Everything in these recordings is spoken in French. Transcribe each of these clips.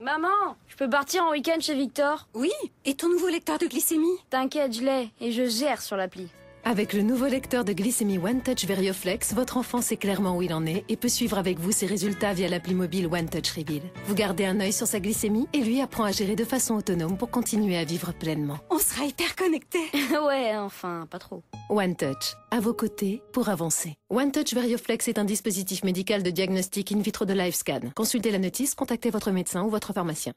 Maman, je peux partir en week-end chez Victor? Oui, et ton nouveau lecteur de glycémie? T'inquiète, je l'ai et je gère sur l'appli. Avec le nouveau lecteur de glycémie OneTouch Verioflex, votre enfant sait clairement où il en est et peut suivre avec vous ses résultats via l'appli mobile OneTouch Reveal. Vous gardez un œil sur sa glycémie et lui apprend à gérer de façon autonome pour continuer à vivre pleinement. On sera hyper connectés. Ouais, enfin, pas trop. OneTouch, à vos côtés pour avancer. OneTouch Verioflex est un dispositif médical de diagnostic in vitro de LiveScan. Consultez la notice, contactez votre médecin ou votre pharmacien.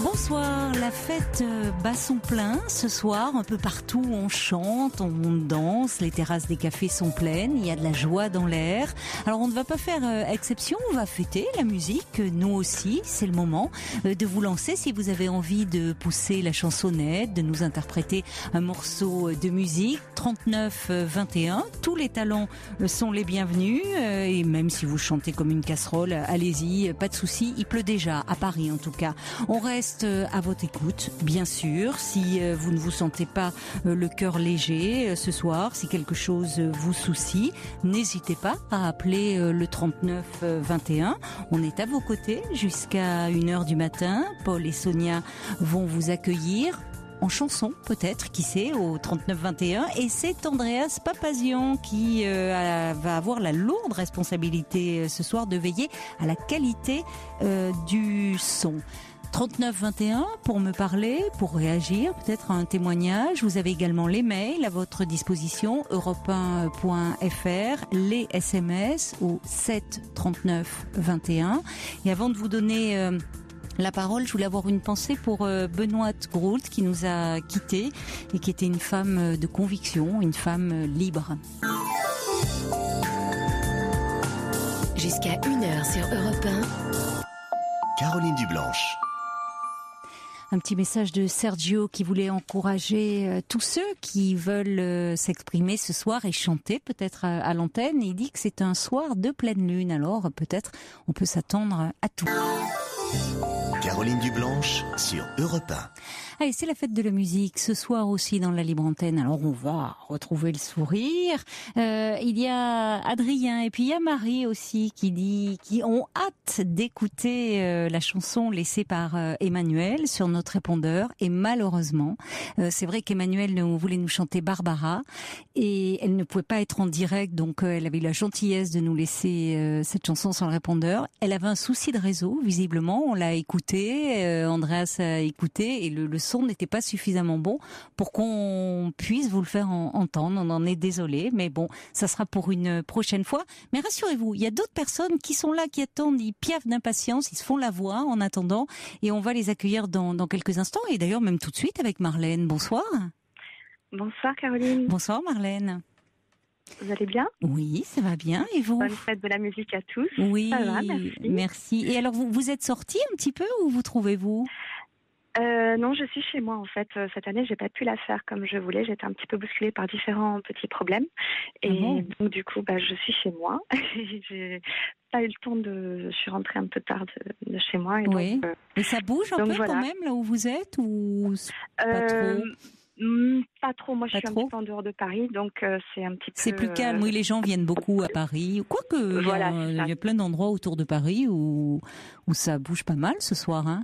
Bonsoir, la fête bat son plein ce soir, un peu partout on chante, on danse, les terrasses des cafés sont pleines, il y a de la joie dans l'air. Alors on ne va pas faire exception, on va fêter la musique, nous aussi, c'est le moment de vous lancer si vous avez envie de pousser la chansonnette, de nous interpréter un morceau de musique. 39 21, tous les talents sont les bienvenus et même si vous chantez comme une casserole, allez-y, pas de souci, il pleut déjà, à Paris en tout cas. On reste à votre écoute, bien sûr, si vous ne vous sentez pas le cœur léger ce soir, si quelque chose vous soucie, n'hésitez pas à appeler le 39 21. On est à vos côtés jusqu'à 1h du matin. Paul et Sonia vont vous accueillir en chanson peut-être, qui sait, au 39-21. Et c'est Andreas Papazian qui va avoir la lourde responsabilité ce soir de veiller à la qualité du son. 39-21 pour me parler, pour réagir, peut-être à un témoignage. Vous avez également les mails à votre disposition, europe1.fr, les SMS au 7 39 21. Et avant de vous donner la parole, je voulais avoir une pensée pour Benoît Groult qui nous a quittés et qui était une femme de conviction, une femme libre. Jusqu'à 1h sur Europe 1. Caroline Dublanche. Un petit message de Sergio qui voulait encourager tous ceux qui veulent s'exprimer ce soir et chanter peut-être à l'antenne. Il dit que c'est un soir de pleine lune, alors peut-être on peut s'attendre à tout. Caroline Dublanche sur Europe 1. Allez, c'est la fête de la musique ce soir aussi dans la libre antenne. Alors on va retrouver le sourire. Il y a Adrien et puis il y a Marie aussi qui ont hâte d'écouter la chanson laissée par Emmanuel sur notre répondeur. Et malheureusement, c'est vrai qu'Emmanuel voulait nous chanter Barbara et elle ne pouvait pas être en direct, donc elle avait eu la gentillesse de nous laisser cette chanson sur le répondeur. Elle avait un souci de réseau, visiblement. On l'a écouté, Andreas a écouté et le son n'était pas suffisamment bon pour qu'on puisse vous le faire entendre. On en est désolé, mais bon, ça sera pour une prochaine fois. Mais rassurez-vous, il y a d'autres personnes qui sont là, qui attendent, ils piaffent d'impatience, ils se font la voix en attendant et on va les accueillir dans quelques instants et d'ailleurs même tout de suite avec Marlène. Bonsoir. Bonsoir Caroline. Bonsoir Marlène. Vous allez bien? Oui, ça va bien. Et vous? Bonne fête de la musique à tous. Oui, ça va, merci. Merci. Et alors, vous êtes sortie un petit peu ou vous trouvez-vous? Non, je suis chez moi en fait. Cette année, j'ai pas pu la faire comme je voulais. J'étais un petit peu bousculée par différents petits problèmes. Et donc du coup, je suis chez moi. J'ai pas eu le temps je suis rentrée un peu tard de chez moi. Et oui. donc, et ça bouge un peu voilà. Quand même là où vous êtes ou pas trop? Pas trop. Moi, je suis un petit peu en dehors de Paris, donc c'est un petit peu. C'est plus calme. Oui, les gens viennent beaucoup à Paris. Quoique, voilà, il y a plein d'endroits autour de Paris où ça bouge pas mal ce soir, hein.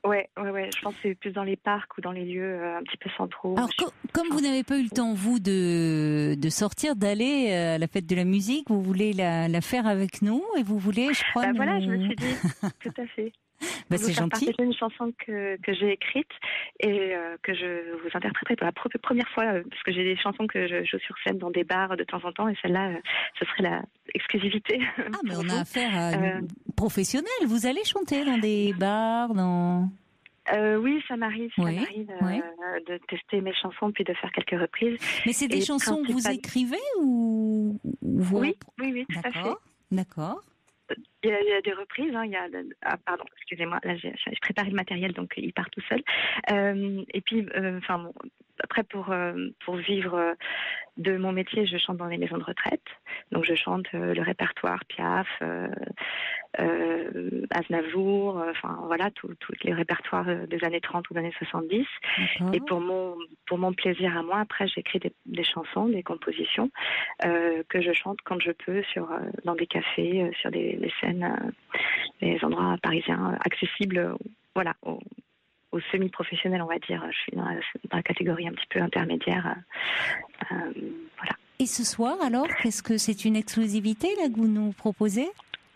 Ouais. Je pense que c'est plus dans les parcs ou dans les lieux un petit peu centraux. Alors, comme vous n'avez pas eu le temps, vous, de sortir, d'aller à la fête de la musique, vous voulez la faire avec nous et vous voulez, je crois, voilà, je me suis dit, tout à fait. C'est gentil. C'est une chanson que j'ai écrite et que je vous interpréterai pour la première fois, parce que j'ai des chansons que je joue sur scène dans des bars de temps en temps, et celle-là, ce serait la exclusivité. Ah, mais on a affaire à une professionnelle. Vous allez chanter dans des bars, Oui, ça m'arrive de tester mes chansons puis de faire quelques reprises. Mais c'est des chansons que vous écrivez ou vous... Oui, tout à fait. D'accord. Il y a des reprises, pardon, excusez-moi, là j'ai préparé le matériel donc il part tout seul. Et puis, après pour vivre de mon métier, je chante dans les maisons de retraite. Donc je chante le répertoire Piaf, Aznavour, tous les répertoires des années 30 ou des années 70. D'accord. Et pour mon plaisir à moi, après j'écris des chansons, des compositions que je chante quand je peux dans des cafés, sur des scènes, des endroits parisiens accessibles, aux semi-professionnels, on va dire. Je suis dans la catégorie un petit peu intermédiaire. Voilà. Et ce soir, alors, qu'est-ce que c'est une exclusivité là que vous nous proposez ?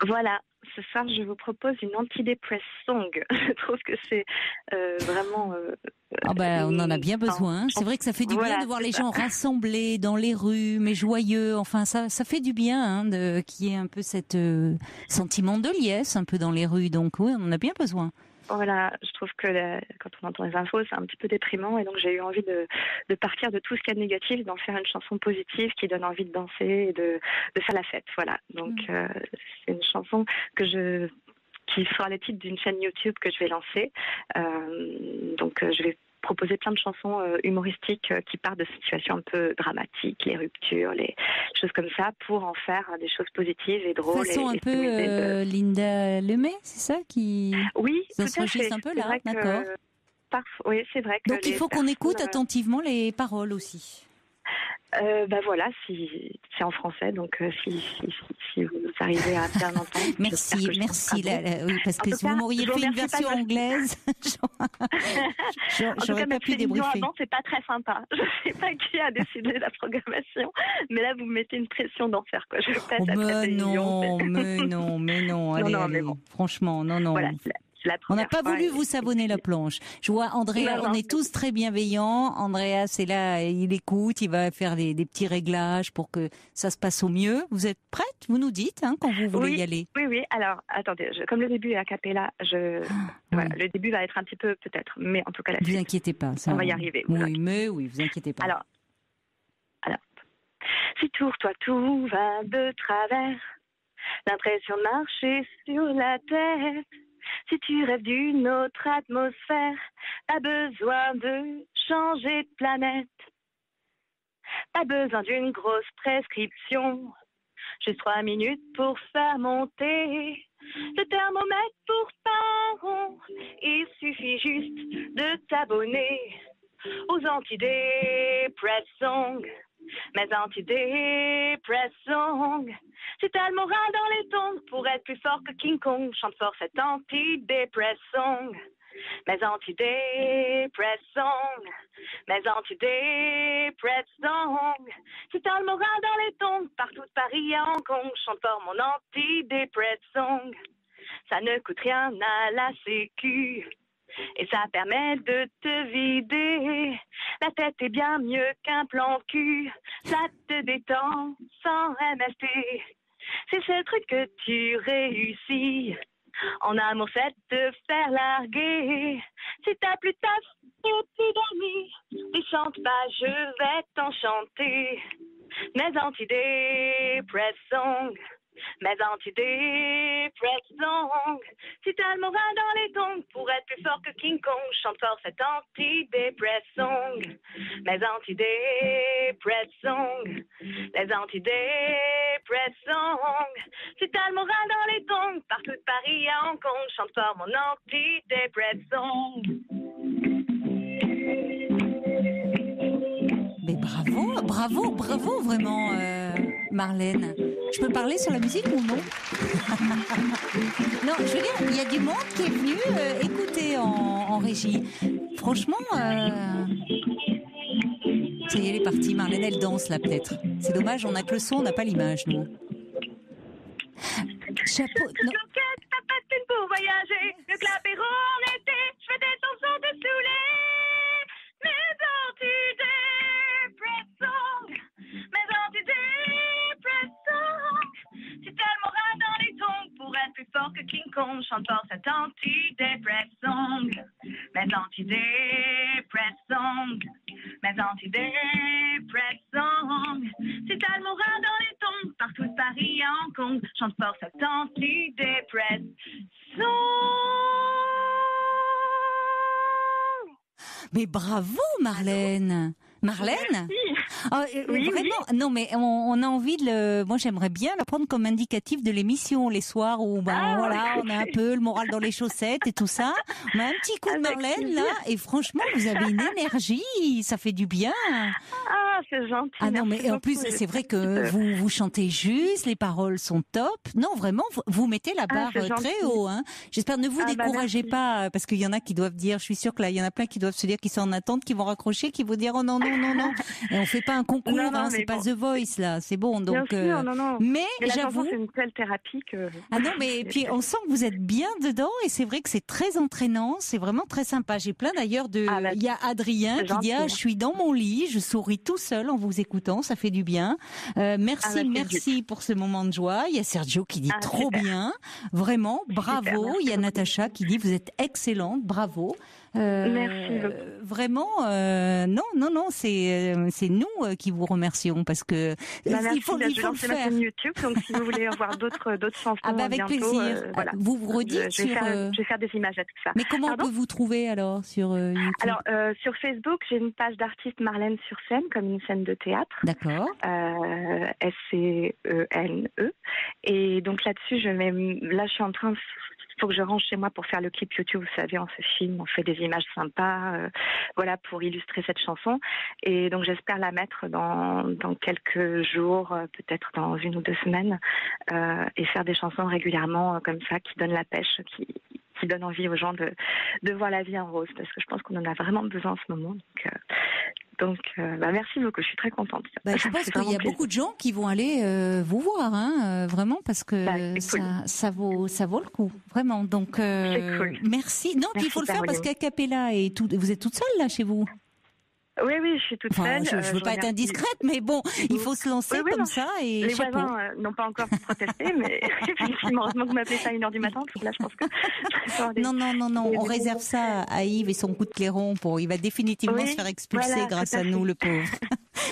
Voilà. Ce soir, je vous propose une anti-dépress song. Je trouve que c'est vraiment... on en a bien besoin. C'est vrai que ça fait du bien de voir les gens rassemblés dans les rues, mais joyeux. Enfin, ça fait du bien qu'il y ait un peu cet sentiment de liesse un peu dans les rues. Donc oui, on en a bien besoin. Voilà, je trouve que quand on entend les infos, c'est un petit peu déprimant, et donc j'ai eu envie de partir de tout ce qu'il y a de négatif, d'en faire une chanson positive qui donne envie de danser et de faire la fête. Voilà, donc c'est une chanson qui sera le titre d'une chaîne YouTube que je vais lancer. Donc je vais proposer plein de chansons humoristiques qui partent de situations un peu dramatiques, les ruptures, les choses comme ça, pour en faire des choses positives et drôles. Façon un peu Linda Lemay, c'est ça qui... Oui, ça se registre un peu là, d'accord. Oui, c'est vrai que... Donc il faut qu'on écoute attentivement les paroles aussi. Voilà, si c'est en français, donc si vous arrivez à bien entendre. Merci. Oui, parce que si vous m'auriez fait une version anglaise, j'aurais pas pu débriefer. Avant, c'est pas très sympa. Je sais pas qui a décidé la programmation, mais là vous me mettez une pression d'enfer, quoi. Je pète à mais non. Allez, bon. Franchement, non. Voilà, on n'a pas voulu vous savonner la planche. Je vois Andrea, on est tous très bienveillants. Andrea, c'est là, il écoute, il va faire des petits réglages pour que ça se passe au mieux. Vous êtes prête ? Vous nous dites quand vous voulez y aller. Oui. Alors, attendez, comme le début est a cappella, le début va être un petit peu peut-être, mais en tout cas, vous inquiétez pas, on va y arriver. Oui, vous inquiétez pas. Alors, si tour toi tout va de travers, l'impression de marcher sur la tête. Si tu rêves d'une autre atmosphère, pas besoin de changer de planète. Pas besoin d'une grosse prescription. Juste 3 minutes pour faire monter le thermomètre pour pas rond. Il suffit juste de t'abonner aux anti-dépress songs. Mes anti-dépress songs. Si t'as le moral dans les tongs pour être plus fort que King Kong, chante fort cet anti-dépress song. Mes anti-dépress songs. Mes anti-dépress songs. Si t'as le moral dans les tongs, partout de Paris à Hong Kong, chante fort mon anti-dépress song. Ça ne coûte rien à la sécu. Et ça permet de te vider. La tête est bien mieux qu'un plan cul. Ça te détend sans MST. C'est ce truc que tu réussis. En amour, c'est de te faire larguer. Si t'as plus de taf ou plus d'amis, ne chante pas, je vais t'enchanter. Mes anti-dépress songs. Mes anti-dépress songs. Si t'as le moral dans les tongs pour être plus fort que King Kong, chante fort cet anti-dépress song. Mes anti-dépress songs. Les anti-dépress songs. Si t'as le moral dans les tongs, partout de Paris à Hong Kong, chante fort mon anti-dépress song. Mais bravo, vraiment, Marlène. Je peux parler sur la musique ou non? Non, je veux dire, il y a du monde qui est venu écouter en régie. Franchement, ça y est, elle est partie. Marlène, elle danse là peut-être. C'est dommage, on n'a que le son, on n'a pas l'image, nous. Chapeau. Non. Pour voyager, le clap chante pour cet antidépressant. Mes antidépressants, mes antidépressants. Si t'as le moral dans les tons, partout Paris et Hong Kong, chante pour cet antidépressant. Mais bravo, Marlène. Marlène? Oui, vraiment, non mais on a envie moi j'aimerais bien la prendre comme indicatif de l'émission les soirs où on a un peu le moral dans les chaussettes et tout ça. On a un petit coup de Marlène là et franchement vous avez une énergie, ça fait du bien. Ah, c'est gentil. Ah non mais en plus c'est vrai que vous chantez juste, les paroles sont top. Non vraiment vous mettez la barre très haut. Hein. J'espère ne vous découragez pas parce qu'il y en a qui doivent dire, je suis sûre que là il y en a plein qui doivent se dire qu'ils sont en attente, qui vont raccrocher, qui vont dire oh non. Et on fait pas un concours, c'est pas The Voice là, c'est bon. Donc, bien sûr, non. Mais la j'avoue, chanson, c'est une telle thérapie que. Ah non, mais puis on sent que vous êtes bien dedans et c'est vrai que c'est très entraînant, c'est vraiment très sympa. J'ai plein d'ailleurs de. Il y a Adrien qui dit je suis dans mon lit, je souris tout seul en vous écoutant, ça fait du bien. Merci pour ce moment de joie. Il y a Sergio qui dit trop bien, vraiment, bravo. Il y a Natacha qui dit vous êtes excellente, bravo. Merci. Vraiment, non, c'est nous qui vous remercions parce que il faut le faire. Ma chaîne YouTube, donc si vous voulez voir d'autres chansons, avec bientôt, plaisir. Voilà. Vous redites je vais faire des images à tout ça. Mais comment on peut vous trouver alors sur YouTube? Alors sur Facebook, j'ai une page d'artiste Marlène sur scène, comme une scène de théâtre. D'accord. SCENE. Et donc là-dessus, là je suis en train. Il faut que je range chez moi pour faire le clip YouTube. Vous savez, on se filme, on fait des images sympas, voilà, pour illustrer cette chanson. Et donc, j'espère la mettre dans quelques jours, peut-être dans 1 ou 2 semaines, et faire des chansons régulièrement comme ça, qui donnent la pêche, qui donnent envie aux gens de voir la vie en rose, parce que je pense qu'on en a vraiment besoin en ce moment. Donc, merci beaucoup, je suis très contente. Je pense qu'il y a beaucoup de gens qui vont aller vous voir, vraiment, parce que ça vaut le coup, vraiment. Donc, cool. Merci. Non, puis il faut le faire parce qu'à Capella et tout, vous êtes toute seule là chez vous? Oui, je suis toute seule. Je ne veux pas être indiscrète, mais bon, il faut se lancer comme ça et les voisins n'ont pas encore protesté, mais effectivement, heureusement que vous m'appelez ça à 1h du matin, parce que là, je pense que... Non, on réserve ça à Yves et son coup de clairon il va définitivement se faire expulser grâce à nous, le pauvre.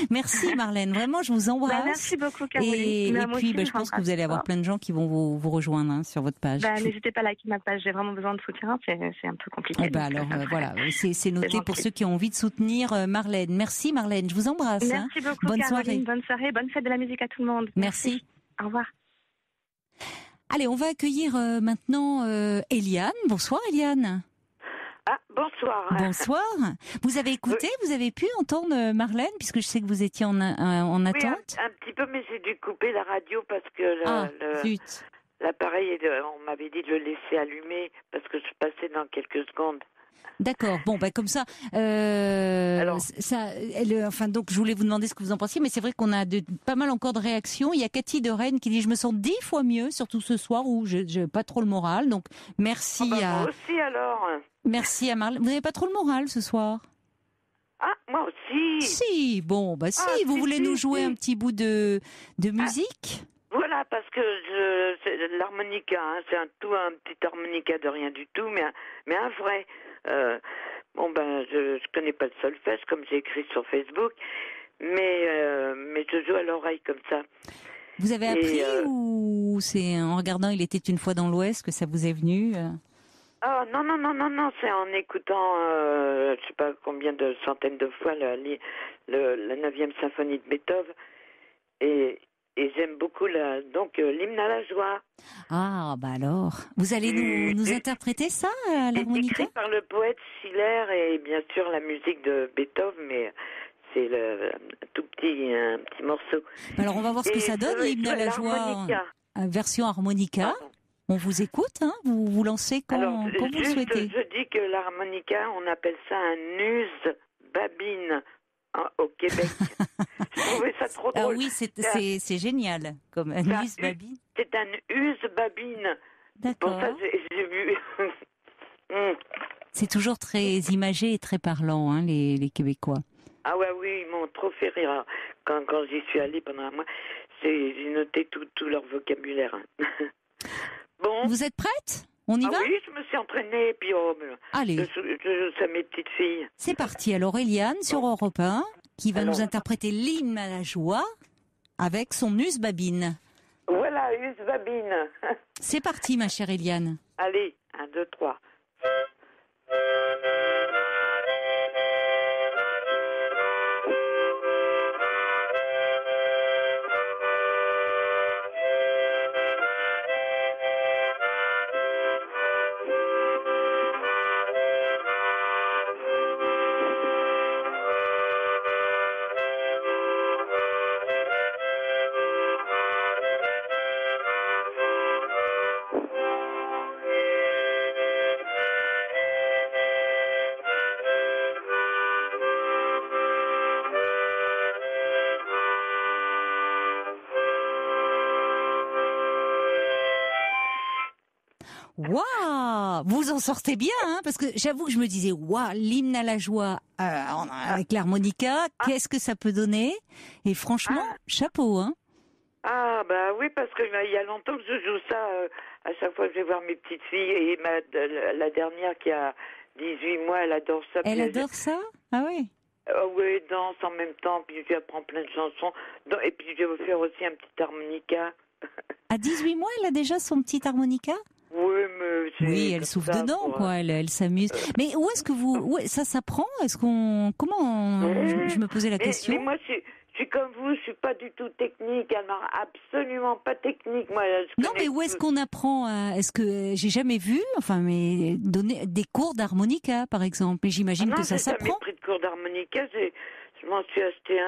Merci Marlène, vraiment, je vous embrasse. Merci beaucoup, Caroline. Et puis, je pense que vous allez avoir plein de gens qui vont vous rejoindre sur votre page. N'hésitez pas à liker ma page, j'ai vraiment besoin de soutien, c'est un peu compliqué. Alors, voilà, c'est noté pour ceux qui ont envie de soutenir Marlène. Merci Marlène, je vous embrasse. Merci beaucoup, bonne Caroline. soirée. Bonne soirée, bonne fête de la musique à tout le monde. Merci. Au revoir. Allez, on va accueillir maintenant Eliane. Bonsoir Eliane. Ah, bonsoir. Bonsoir. Vous avez écouté, vous avez pu entendre Marlène, puisque je sais que vous étiez en attente. Oui, un petit peu, mais j'ai dû couper la radio parce que zut. L'appareil, on m'avait dit de le laisser allumer parce que je passais dans quelques secondes. D'accord. Bon, comme ça. Donc, je voulais vous demander ce que vous en pensiez, mais c'est vrai qu'on a pas mal encore de réactions. Il y a Cathy de Rennes qui dit: je me sens 10 fois mieux, surtout ce soir où je n'ai pas trop le moral. Donc, merci Moi aussi, alors. Merci à Marlène. Vous n'avez pas trop le moral ce soir? Ah, moi aussi. Si. Bon, si. Vous voulez nous jouer un petit bout de musique? Voilà, parce que c'est l'harmonica, c'est un petit harmonica de rien du tout, mais un vrai. Je connais pas le solfège comme j'ai écrit sur Facebook, mais je joue à l'oreille comme ça. Vous avez appris ou c'est en regardant Il était une fois dans l'Ouest que ça vous est venu? Ah non, c'est en écoutant je sais pas combien de centaines de fois la 9e symphonie de Beethoven et j'aime beaucoup l'hymne à la joie. Ah, alors. Vous allez nous interpréter ça à l'harmonica? Écrit par le poète Schiller et bien sûr la musique de Beethoven, mais c'est un petit morceau. Alors, on va voir ce que ça donne, l'hymne à la joie en version harmonica. Pardon. On vous écoute, vous lancez quand vous le souhaitez. Je dis que l'harmonica, on appelle ça un use-babine. Au Québec. Je trouvais ça trop drôle. Ah oui, c'est génial, comme un use-babine. C'est un use-babine. D'accord. Pour ça, j'ai vu. C'est toujours très imagé et très parlant, les Québécois. Ah ouais, oui, ils m'ont trop fait rire. Quand j'y suis allée pendant un mois, j'ai noté tout leur vocabulaire. Bon. Vous êtes prête? On y va? Oui, je me suis entraînée, et puis Allez. je joue ça à mes petites filles. C'est parti. Alors, Eliane, sur Europe 1, qui va nous interpréter l'hymne à la joie avec son Usbabine. Voilà, Usbabine. C'est parti, ma chère Eliane. Allez, 1, 2, 3. Waouh, vous en sortez bien, hein, parce que j'avoue que je me disais, waouh, l'hymne à la joie avec l'harmonica, qu'est-ce que ça peut donner? Et franchement, chapeau, hein. Ah, bah oui, parce que il y a longtemps que je joue ça à chaque fois que je vais voir mes petites filles. Et la dernière qui a 18 mois, elle adore ça. Elle adore ça? Ah oui. Oui, danse en même temps, puis je lui apprends plein de chansons. Et puis je vais vous faire aussi un petit harmonica. À 18 mois, elle a déjà son petit harmonica? Oui, elle souffle dedans, quoi. Elle s'amuse. Mais où est-ce que ça s'apprend? Je me posais la question. Mais moi, je suis comme vous, je suis pas du tout technique. Alors, absolument pas technique. Moi, non, mais où est-ce qu'on apprend? Est-ce que j'ai jamais vu, mais donner des cours d'harmonica, par exemple? Et j'imagine que ça s'apprend. J'ai jamais pris de cours d'harmonica. Je m'en suis acheté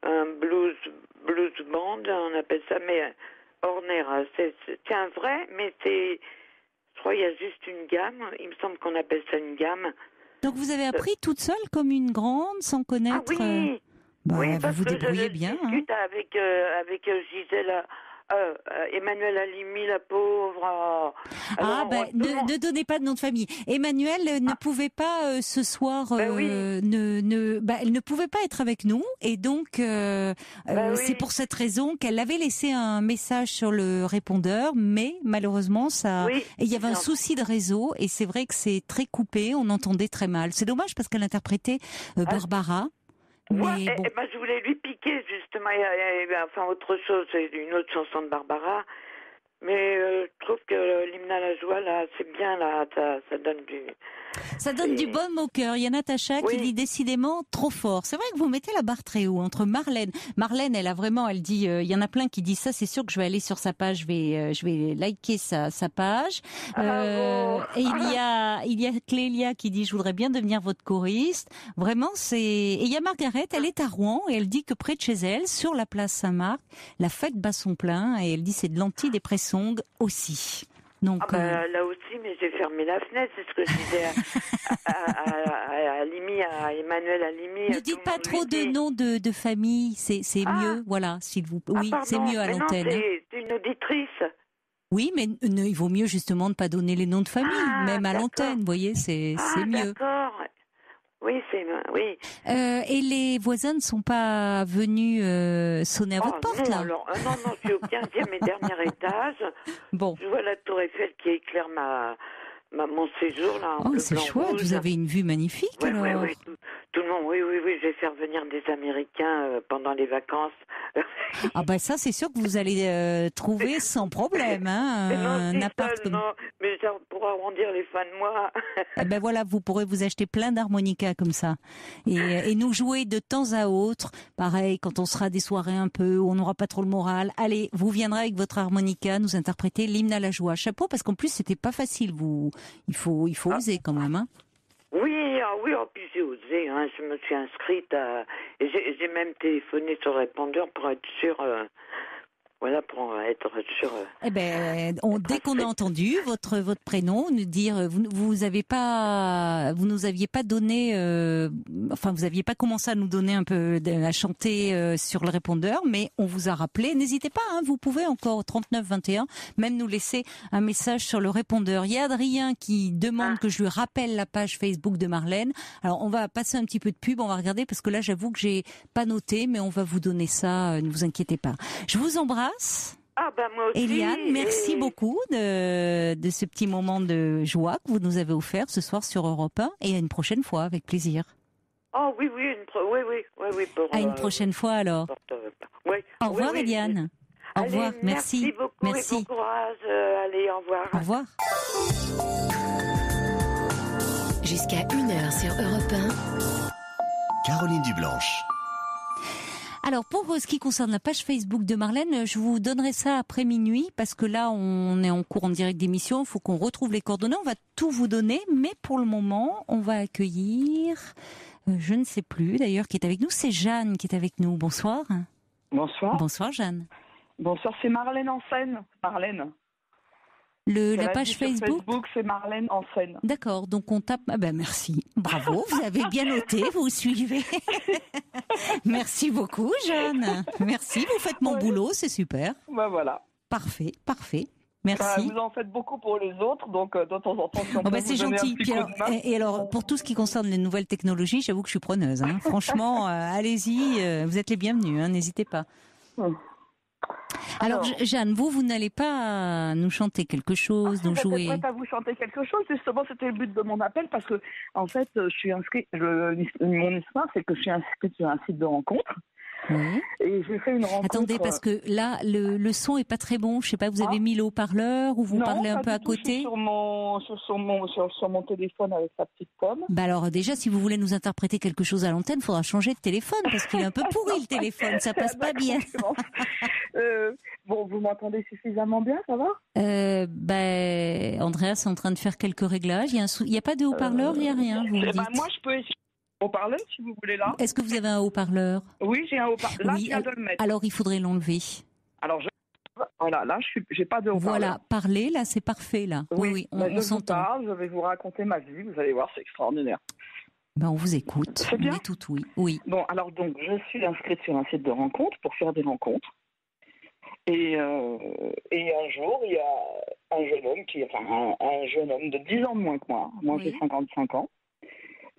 un blues band, on appelle ça, mais Horner, c'est un vrai, mais je crois qu'il y a juste une gamme. Il me semble qu'on appelle ça une gamme. Donc vous avez appris toute seule comme une grande, sans connaître. Ah oui. Oui, vous vous débrouillez bien. Je discute avec Gisèle, Emmanuel Halimi, la pauvre. Ne donnez pas de nom de famille. Emmanuel ne pouvait pas ce soir. Elle ne pouvait pas être avec nous, et donc c'est pour cette raison qu'elle avait laissé un message sur le répondeur, mais malheureusement il y avait un souci de réseau, et c'est vrai que c'est très coupé, on entendait très mal. C'est dommage parce qu'elle interprétait Barbara. Ouais, je voulais lui piquer justement, autre chose, c'est une autre chanson de Barbara, mais je trouve que l'hymne à la joie, là, c'est bien, là, ça donne du... Ça donne du baume au cœur. Il y a Natacha qui dit décidément trop fort. C'est vrai que vous mettez la barre très haut entre Marlène. Marlène, elle dit, il y en a plein qui disent ça, c'est sûr que je vais aller sur sa page, je vais liker sa page. Et il y a Clélia qui dit, je voudrais bien devenir votre choriste. Vraiment, et il y a Margaret, elle est à Rouen, et elle dit que près de chez elle, sur la place Saint-Marc, la fête bat son plein, et elle dit c'est de l'antidépressong aussi. Donc, là aussi, mais j'ai fermé la fenêtre, c'est ce que je disais à Emmanuel Halimi. Ne dites pas trop de noms de famille, c'est mieux, voilà, s'il vous plaît. Oui, c'est mieux à l'antenne. Non, c'est une auditrice. Oui, mais il vaut mieux justement ne pas donner les noms de famille, même à l'antenne, vous voyez, c'est mieux. D'accord. Oui, oui. Et les voisins ne sont pas venus sonner à votre porte, là? Non, je suis au 15e et dernier étage. Bon. Je vois la tour Eiffel qui éclaire mon séjour, là. C'est chouette, rouge. Vous avez une vue magnifique, alors. Oui, tout le monde, oui, je vais faire venir des Américains pendant les vacances. Ça, c'est sûr que vous allez trouver sans problème, hein. Non, mais ça pour arrondir les fins de mois. Voilà, vous pourrez vous acheter plein d'harmonicas comme ça. Et nous jouer de temps à autre. Pareil, quand on sera des soirées un peu où on n'aura pas trop le moral. Allez, vous viendrez avec votre harmonica nous interpréter l'hymne à la joie. Chapeau, parce qu'en plus, c'était pas facile. Il faut oser quand même, hein. Oui, puis j'ai osé, hein. Je me suis inscrite et j'ai même téléphoné sur le répondeur pour être sûre, pour être sûre. Dès qu'on a entendu votre prénom, nous dire, vous nous aviez pas donné, vous aviez pas commencé à nous donner un peu, à chanter sur le répondeur, mais on vous a rappelé. N'hésitez pas, hein, vous pouvez encore 39 21 même nous laisser un message sur le répondeur. Il y a Adrien qui demande que je lui rappelle la page Facebook de Marlène. Alors on va passer un petit peu de pub, on va regarder parce que là j'avoue que j'ai pas noté, mais on va vous donner ça, ne vous inquiétez pas. Je vous embrasse. Ah bah moi aussi. Eliane, merci beaucoup de ce petit moment de joie que vous nous avez offert ce soir sur Europe 1 et à une prochaine fois, avec plaisir. Oh oui, oui. À une prochaine fois alors. Au revoir Eliane. Au Allez, revoir, merci. beaucoup merci. et bon courage. Allez, au revoir. Au revoir. Jusqu'à 1h sur Europe 1. Caroline Dublanche. Alors pour ce qui concerne la page Facebook de Marlène, je vous donnerai ça après minuit parce que là on est en cours en direct d'émission, il faut qu'on retrouve les coordonnées, on va tout vous donner, mais pour le moment on va accueillir, je ne sais plus d'ailleurs qui est avec nous, c'est Jeanne qui est avec nous. Bonsoir. Bonsoir. Bonsoir Jeanne. Bonsoir, c'est Marlène en scène. Marlène. La page Facebook, c'est Marlène en scène. D'accord, donc on tape. Ah ben merci, bravo, vous avez bien noté, vous suivez. Merci beaucoup, Jeanne. Merci, vous faites mon boulot, c'est super. Ben voilà. Parfait. Merci. Vous en faites beaucoup pour les autres, donc de temps en temps, si on peut c'est vous donner gentil. un petit coup de main. Et alors, pour tout ce qui concerne les nouvelles technologies, j'avoue que je suis preneuse. Hein. Franchement, allez-y, vous êtes les bienvenus, hein, n'hésitez pas. Alors, Jeanne, vous n'allez pas nous chanter quelque chose, nous jouer. J'étais prête à vous chanter quelque chose. Justement, c'était le but de mon appel parce que, en fait, je suis inscrite. Mon histoire, c'est que je suis inscrite sur un site de rencontre. Oui. Et j'ai fait une rencontre. Attendez, parce que là, le son est pas très bon. Je sais pas, vous avez mis le haut-parleur ou vous parlez un peu à côté? Sur mon téléphone avec sa petite pomme. Bah alors déjà, si vous voulez nous interpréter quelque chose à l'antenne, il faudra changer de téléphone parce qu'il est un peu pourri le téléphone, ça passe pas bien. Bon, vous m'entendez suffisamment bien, ça va? Andrea, c'est en train de faire quelques réglages. Il y a pas de haut-parleur, il n'y a rien, vous me dites. Moi, je peux essayer. Haut-parleur, si vous voulez, là. Est-ce que vous avez un haut-parleur? Oui, j'ai un haut-parleur. Là, oui, je viens de le mettre. Alors, il faudrait l'enlever. Alors, voilà, là, j'ai pas de haut-parleur. Voilà, parler, là, c'est parfait, là. Oui, on s'entend. Je vais vous raconter ma vie, vous allez voir, c'est extraordinaire. On vous écoute. C'est bien. On est tout oui. Oui. Bon, alors, donc, je suis inscrite sur un site de rencontre pour faire des rencontres. Et un jour, il y a un jeune homme un jeune homme de 10 ans de moins que moi. Moi, j'ai 55 ans.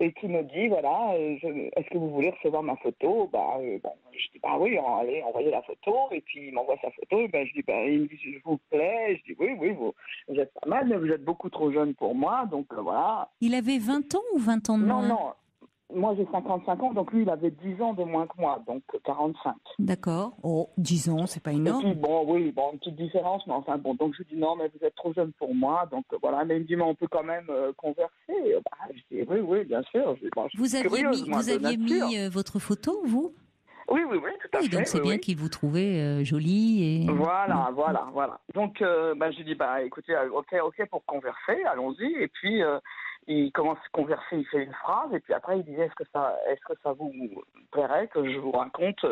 Et qui me dit, voilà, est-ce que vous voulez recevoir ma photo? Je dis, oui, allez, envoyez la photo. Et puis, il m'envoie sa photo. Et je dis, il me dit, je vous plaît. Je dis, oui, vous êtes pas mal, mais vous êtes beaucoup trop jeune pour moi. Donc, voilà. Il avait 20 ans ou 20 ans de moins? Non. Moi, j'ai 55 ans, donc lui, il avait 10 ans de moins que moi, donc 45. D'accord. Oh, 10 ans, c'est pas énorme. Et puis, une petite différence, mais enfin, donc je lui dis, non, mais vous êtes trop jeune pour moi, donc voilà. Mais il me dit, mais on peut quand même converser. Je dis, oui, bien sûr. Vous aviez mis votre photo, vous? Oui, tout à fait. Donc c'est bien qu'il vous trouvait jolie. Et... Voilà. Donc, je lui dis, écoutez, ok pour converser, allons-y. Et puis, il commence à converser, il fait une phrase, et puis après, il dit, est-ce que ça vous plairait que je vous raconte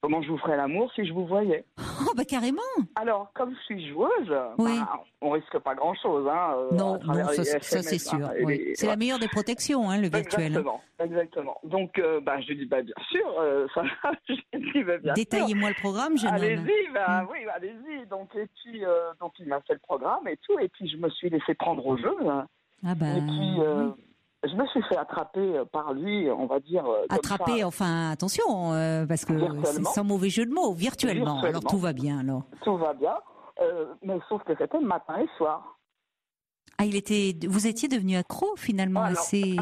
comment je vous ferais l'amour si je vous voyais? Oh, carrément. Alors, comme je suis joueuse, on risque pas grand-chose. Non, ça c'est sûr. C'est la meilleure des protections, le virtuel. Exactement. Donc, je lui dis, bien sûr, ça va. Détaillez-moi le programme, jeune homme. Allez-y, allez-y. Donc, il m'a fait le programme et tout, et puis je me suis laissé prendre au jeu. Et puis, je me suis fait attraper par lui, on va dire. Attraper, enfin, attention, parce que c'est sans mauvais jeu de mots, virtuellement. Alors tout va bien, alors. Tout va bien, mais sauf que c'était le matin et soir. Ah, vous étiez devenu accro finalement à ces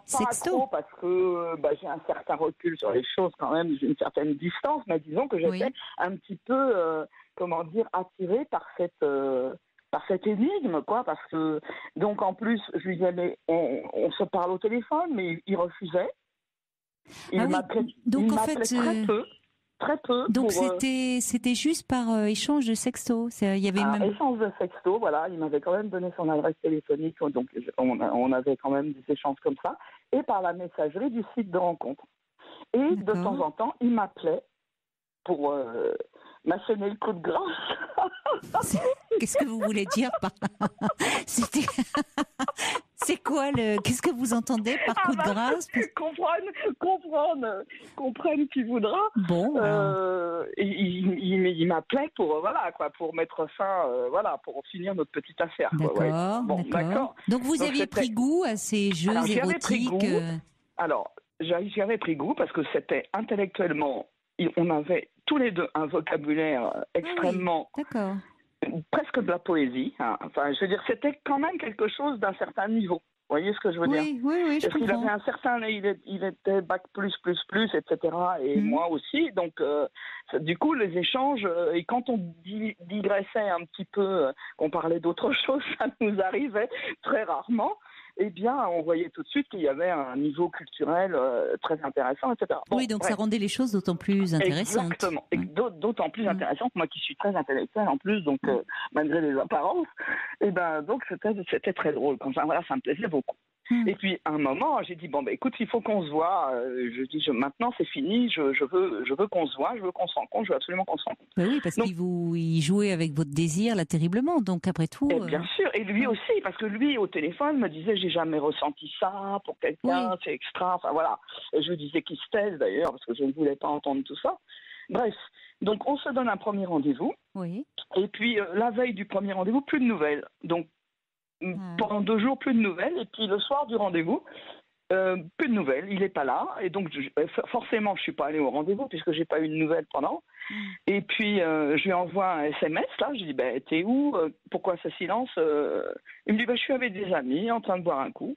sextos? Accro parce que j'ai un certain recul sur les choses quand même, j'ai une certaine distance, mais disons que j'étais un petit peu, attirée par cette énigme, quoi, parce que, donc en plus, je lui disais, mais on se parle au téléphone, mais il refusait. Il m'appelait très peu. Donc c'était juste par échange de sextos. Échange de sextos, voilà, il m'avait quand même donné son adresse téléphonique, donc on avait quand même des échanges comme ça, et par la messagerie du site de rencontre. Et de temps en temps, il m'appelait pour m'asséner le coup de grâce. Qu'est-ce que vous voulez dire par C'est quoi qu'est-ce que vous entendez par coup de grâce? Comprenne qui voudra. Bon. Il m'appelait pour mettre fin, pour finir notre petite affaire. D'accord. Donc vous aviez pris goût à ces jeux érotiques. Alors, j'y avais pris goût parce que c'était intellectuellement, on avait tous les deux un vocabulaire extrêmement... D'accord. Presque de la poésie. Hein. Enfin, je veux dire, c'était quand même quelque chose d'un certain niveau. Vous voyez ce que je veux dire? Oui, je Parce qu'il comprends. avait un certain... Il était bac plus, etc. Et moi aussi. Donc, du coup, les échanges... et quand on digressait un petit peu, qu'on parlait d'autre chose, ça nous arrivait très rarement. Eh bien, on voyait tout de suite qu'il y avait un niveau culturel très intéressant, etc. Bon, oui, donc ça rendait les choses d'autant plus intéressantes. Exactement. Et d'autant plus intéressantes, moi qui suis très intellectuelle en plus, donc malgré les apparences, et ben donc c'était très drôle. Enfin, voilà, ça me plaisait beaucoup. Et puis, à un moment, j'ai dit, bon, ben, écoute, il faut qu'on se voit. Je dis, maintenant, c'est fini. Je veux qu'on se voit. Je veux qu'on se rencontre. Je veux absolument qu'on se rencontre. Ben oui, parce qu'il jouait avec votre désir, là, terriblement. Donc, après tout... Bien sûr. Et lui aussi, parce que lui, au téléphone, me disait, j'ai jamais ressenti ça pour quelqu'un. C'est extra. Enfin, voilà. Et je lui disais qu'il se taise, d'ailleurs, parce que je ne voulais pas entendre tout ça. Bref. Donc, on se donne un premier rendez-vous. Oui. Et puis, la veille du premier rendez-vous, plus de nouvelles. Donc, pendant 2 jours, plus de nouvelles. Et puis le soir du rendez-vous, plus de nouvelles. Il n'est pas là. Et donc, forcément, je ne suis pas allée au rendez-vous puisque je n'ai pas eu de nouvelles pendant. Et puis, je lui envoie un SMS. Là, je lui dis, t'es où? Pourquoi ce silence? Il me dit, je suis avec des amis en train de boire un coup.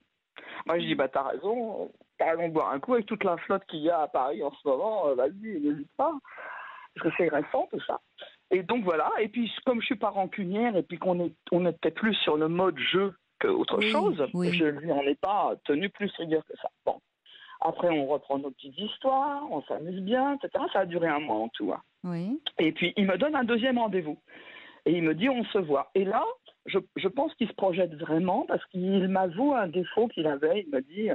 Moi, je dis, t'as raison de boire un coup avec toute la flotte qu'il y a à Paris en ce moment. Vas-y, n'hésite pas. Parce que c'est récent, tout ça. Et donc voilà, et puis comme je suis pas rancunière et puis on était plus sur le mode jeu qu'autre chose, je lui en ai pas tenu plus rigueur que ça. Bon, après on reprend nos petites histoires, on s'amuse bien, etc. Ça a duré 1 mois en tout. Hein. Oui. Et puis il me donne un 2e rendez-vous et il me dit on se voit. Et là, je pense qu'il se projette vraiment parce qu'il m'avoue un défaut qu'il avait. Il me dit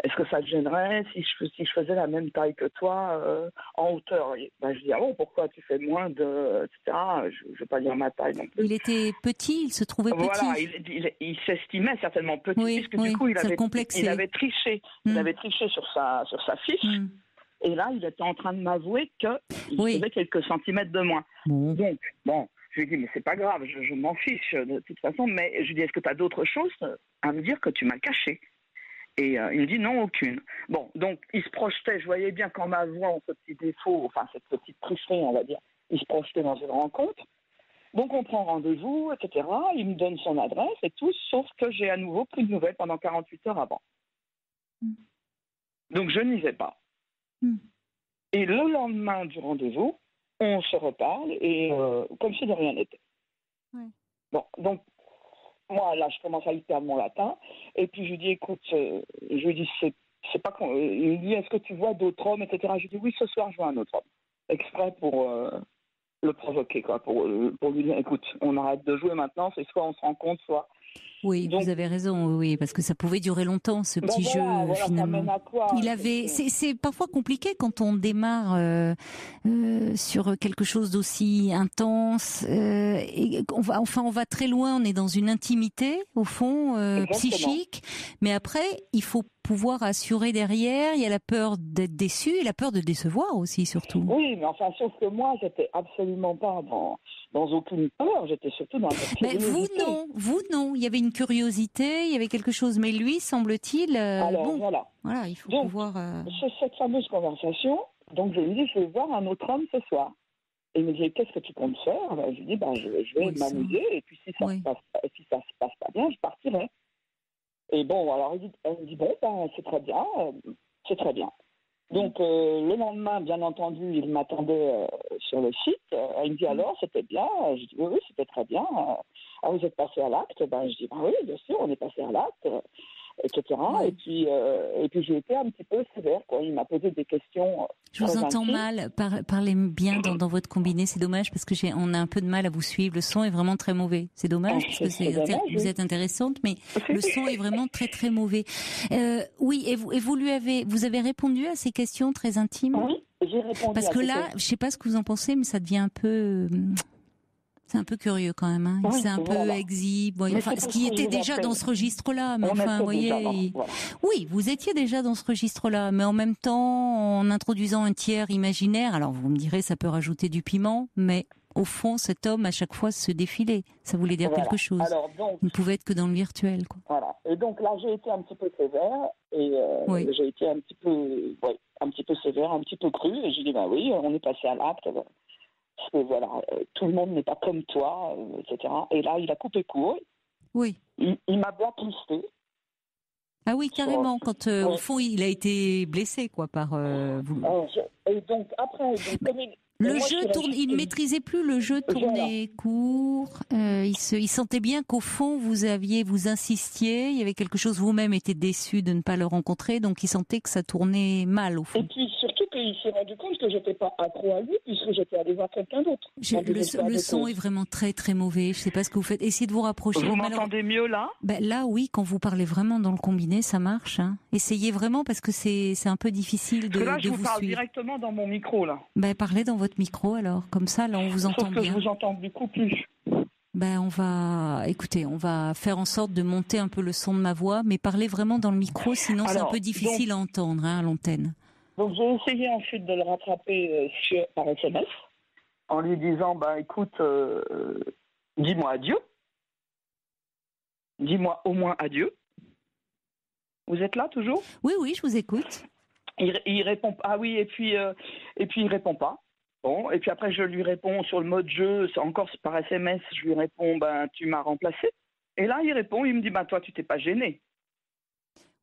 est-ce que ça te gênerait si je faisais la même taille que toi en hauteur? Je dis ah bon, pourquoi tu fais moins de etc. Je ne vais pas dire ma taille non plus. Il était petit, il se trouvait petit. Voilà, il s'estimait certainement petit puisque du coup il avait triché. Il avait triché sur sa fiche. Et là, il était en train de m'avouer qu'il faisait quelques centimètres de moins. Donc, bon, je lui ai dit, mais c'est pas grave, je m'en fiche de toute façon, mais je lui ai dit, est-ce que tu as d'autres choses à me dire que tu m'as caché? Et il me dit, non, aucune. Bon, donc, il se projetait, je voyais bien qu'en m'avouant ce petit défaut, enfin, cette petite tricherie, on va dire, il se projetait dans une rencontre. Donc, on prend rendez-vous, etc. Il me donne son adresse et tout, sauf que j'ai à nouveau plus de nouvelles pendant 48 heures avant. Donc, je n'y vais pas. Et le lendemain du rendez-vous, on se reparle et comme si de rien n'était. Bon, donc moi là, je commence à y perdre mon latin et puis je lui dis écoute, je lui dis c'est pas con. Il me dit est-ce que tu vois d'autres hommes, etc. Je lui dis oui, ce soir je vois un autre homme, exprès pour le provoquer quoi, pour lui dire écoute, on arrête de jouer maintenant, c'est soit on se rencontre, soit. Oui, donc, vous avez raison, oui, parce que ça pouvait durer longtemps, ce petit jeu, finalement. C'est parfois compliqué quand on démarre sur quelque chose d'aussi intense. Et on va très loin, on est dans une intimité, au fond, psychique. Mais après, il faut pouvoir assurer derrière. Il y a la peur d'être déçu et la peur de décevoir aussi, surtout. Oui, mais enfin, sauf que moi, j'étais absolument pas dans aucune peur. J'étais surtout dans la curiosité. Mais vous non. Il y avait une curiosité, il y avait quelque chose. Mais lui, semble-t-il, Alors, voilà, il faut pouvoir. Cette fameuse conversation. Donc, je lui dis, je vais voir un autre homme ce soir. Et il me dit, qu'est-ce que tu comptes faire? Je lui dis, je vais m'amuser. Et puis, si ça se passe pas bien, je partirai. Et bon, alors elle me dit bon, c'est très bien, c'est très bien. Donc le lendemain, bien entendu, il m'attendait sur le site. Elle me dit alors, c'était bien. Je dis oui, c'était très bien. Ah, vous êtes passé à l'acte? Je dis oui, bien sûr, on est passé à l'acte, etc. Et puis j'ai été un petit peu sévère, quoi. Il m'a posé des questions. Je vous entends mal. Parlez bien dans votre combiné. C'est dommage parce que on a un peu de mal à vous suivre. Le son est vraiment très mauvais. C'est dommage parce que vous êtes intéressante, mais le son est vraiment très très mauvais. Oui, et vous avez répondu à ces questions très intimes? Oui, j'ai répondu. Parce que là, je sais pas ce que vous en pensez, mais ça devient un peu. C'est un peu curieux quand même, hein. C'est un peu exhibe. Enfin, ce qui était déjà dans ce registre-là, mais enfin, vous voyez. Oui, vous étiez déjà dans ce registre-là, mais en même temps, en introduisant un tiers imaginaire. Alors, vous me direz, ça peut rajouter du piment, mais au fond, cet homme à chaque fois se défilait. Ça voulait dire quelque chose. Alors, donc, il ne pouvait être que dans le virtuel, quoi. Voilà. Et donc là, j'ai été un petit peu sévère et j'ai été un petit peu. un petit peu sévère, un petit peu cru. Et je dis, bah oui, on est passé à l'acte. Parce que voilà, tout le monde n'est pas comme toi, etc. Et là, il a coupé court. Oui. Il m'a blacklisté. Ah oui, carrément, quand au fond il a été blessé quoi par vous. Et donc après, le jeu tourne, il ne maîtrisait plus le jeu, tournait court. Il sentait bien qu'au fond vous insistiez, il y avait quelque chose, vous-même était déçu de ne pas le rencontrer, donc il sentait que ça tournait mal au fond. Et puis surtout qu'il s'est rendu compte que j'étais pas accro à lui puisque j'étais allée voir quelqu'un d'autre. Le son est vraiment très très mauvais. Je ne sais pas ce que vous faites. Essayez de vous rapprocher. Vous m'entendez mieux là ? Là oui, quand vous parlez vraiment dans le combiné, ça marche. Hein. Essayez vraiment parce que c'est un peu difficile de vous suivre. Là, je vous parle directement dans mon micro là. Parlez dans votre micro alors, comme ça là on vous entend bien. Sauf que je vous entends beaucoup plus. On va faire en sorte de monter un peu le son de ma voix, mais parlez vraiment dans le micro, sinon c'est un peu difficile à entendre à l'antenne. Donc j'ai essayé ensuite de le rattraper par SMS en lui disant écoute, dis-moi adieu. Dis-moi au moins adieu. Vous êtes là toujours ? Oui, je vous écoute. Il répond. Ah oui, et puis il répond pas. Bon, et puis après je lui réponds sur le mode jeu, c'est encore par SMS, je lui réponds tu m'as remplacé. Et là il répond, il me dit toi tu t'es pas gêné.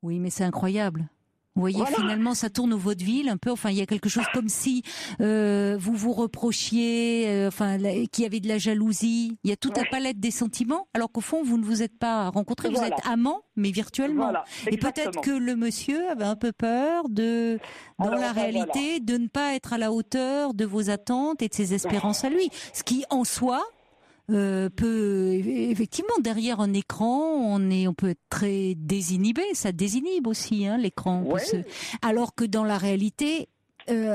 Oui, mais c'est incroyable. Vous voyez, finalement, ça tourne au vaudeville un peu. Enfin, il y a quelque chose comme si vous vous reprochiez, qu'il y avait de la jalousie. Il y a toute la palette des sentiments, alors qu'au fond, vous ne vous êtes pas rencontrés. Vous êtes amants, mais virtuellement. Et peut-être que le monsieur avait un peu peur dans la réalité, de ne pas être à la hauteur de vos attentes et de ses espérances à lui. Ce qui, en soi, peut effectivement derrière un écran on peut être très désinhibé, ça désinhibe aussi l'écran, alors que dans la réalité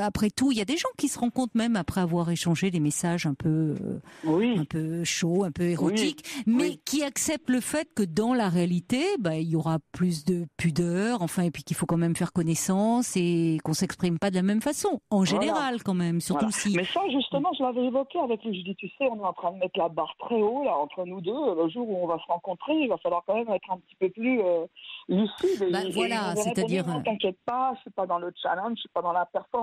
après tout il y a des gens qui se rendent compte même après avoir échangé des messages un peu chauds, un peu érotiques, mais qui acceptent le fait que dans la réalité il y aura plus de pudeur, et puis qu'il faut quand même faire connaissance et qu'on s'exprime pas de la même façon en général quand même, surtout si. Mais ça justement je l'avais évoqué avec lui, je dis tu sais on est en train de mettre la barre très haut là entre nous deux, le jour où on va se rencontrer il va falloir quand même être un petit peu plus lucide. C'est-à-dire t'inquiète pas, je suis pas dans le challenge, je suis pas dans la performance.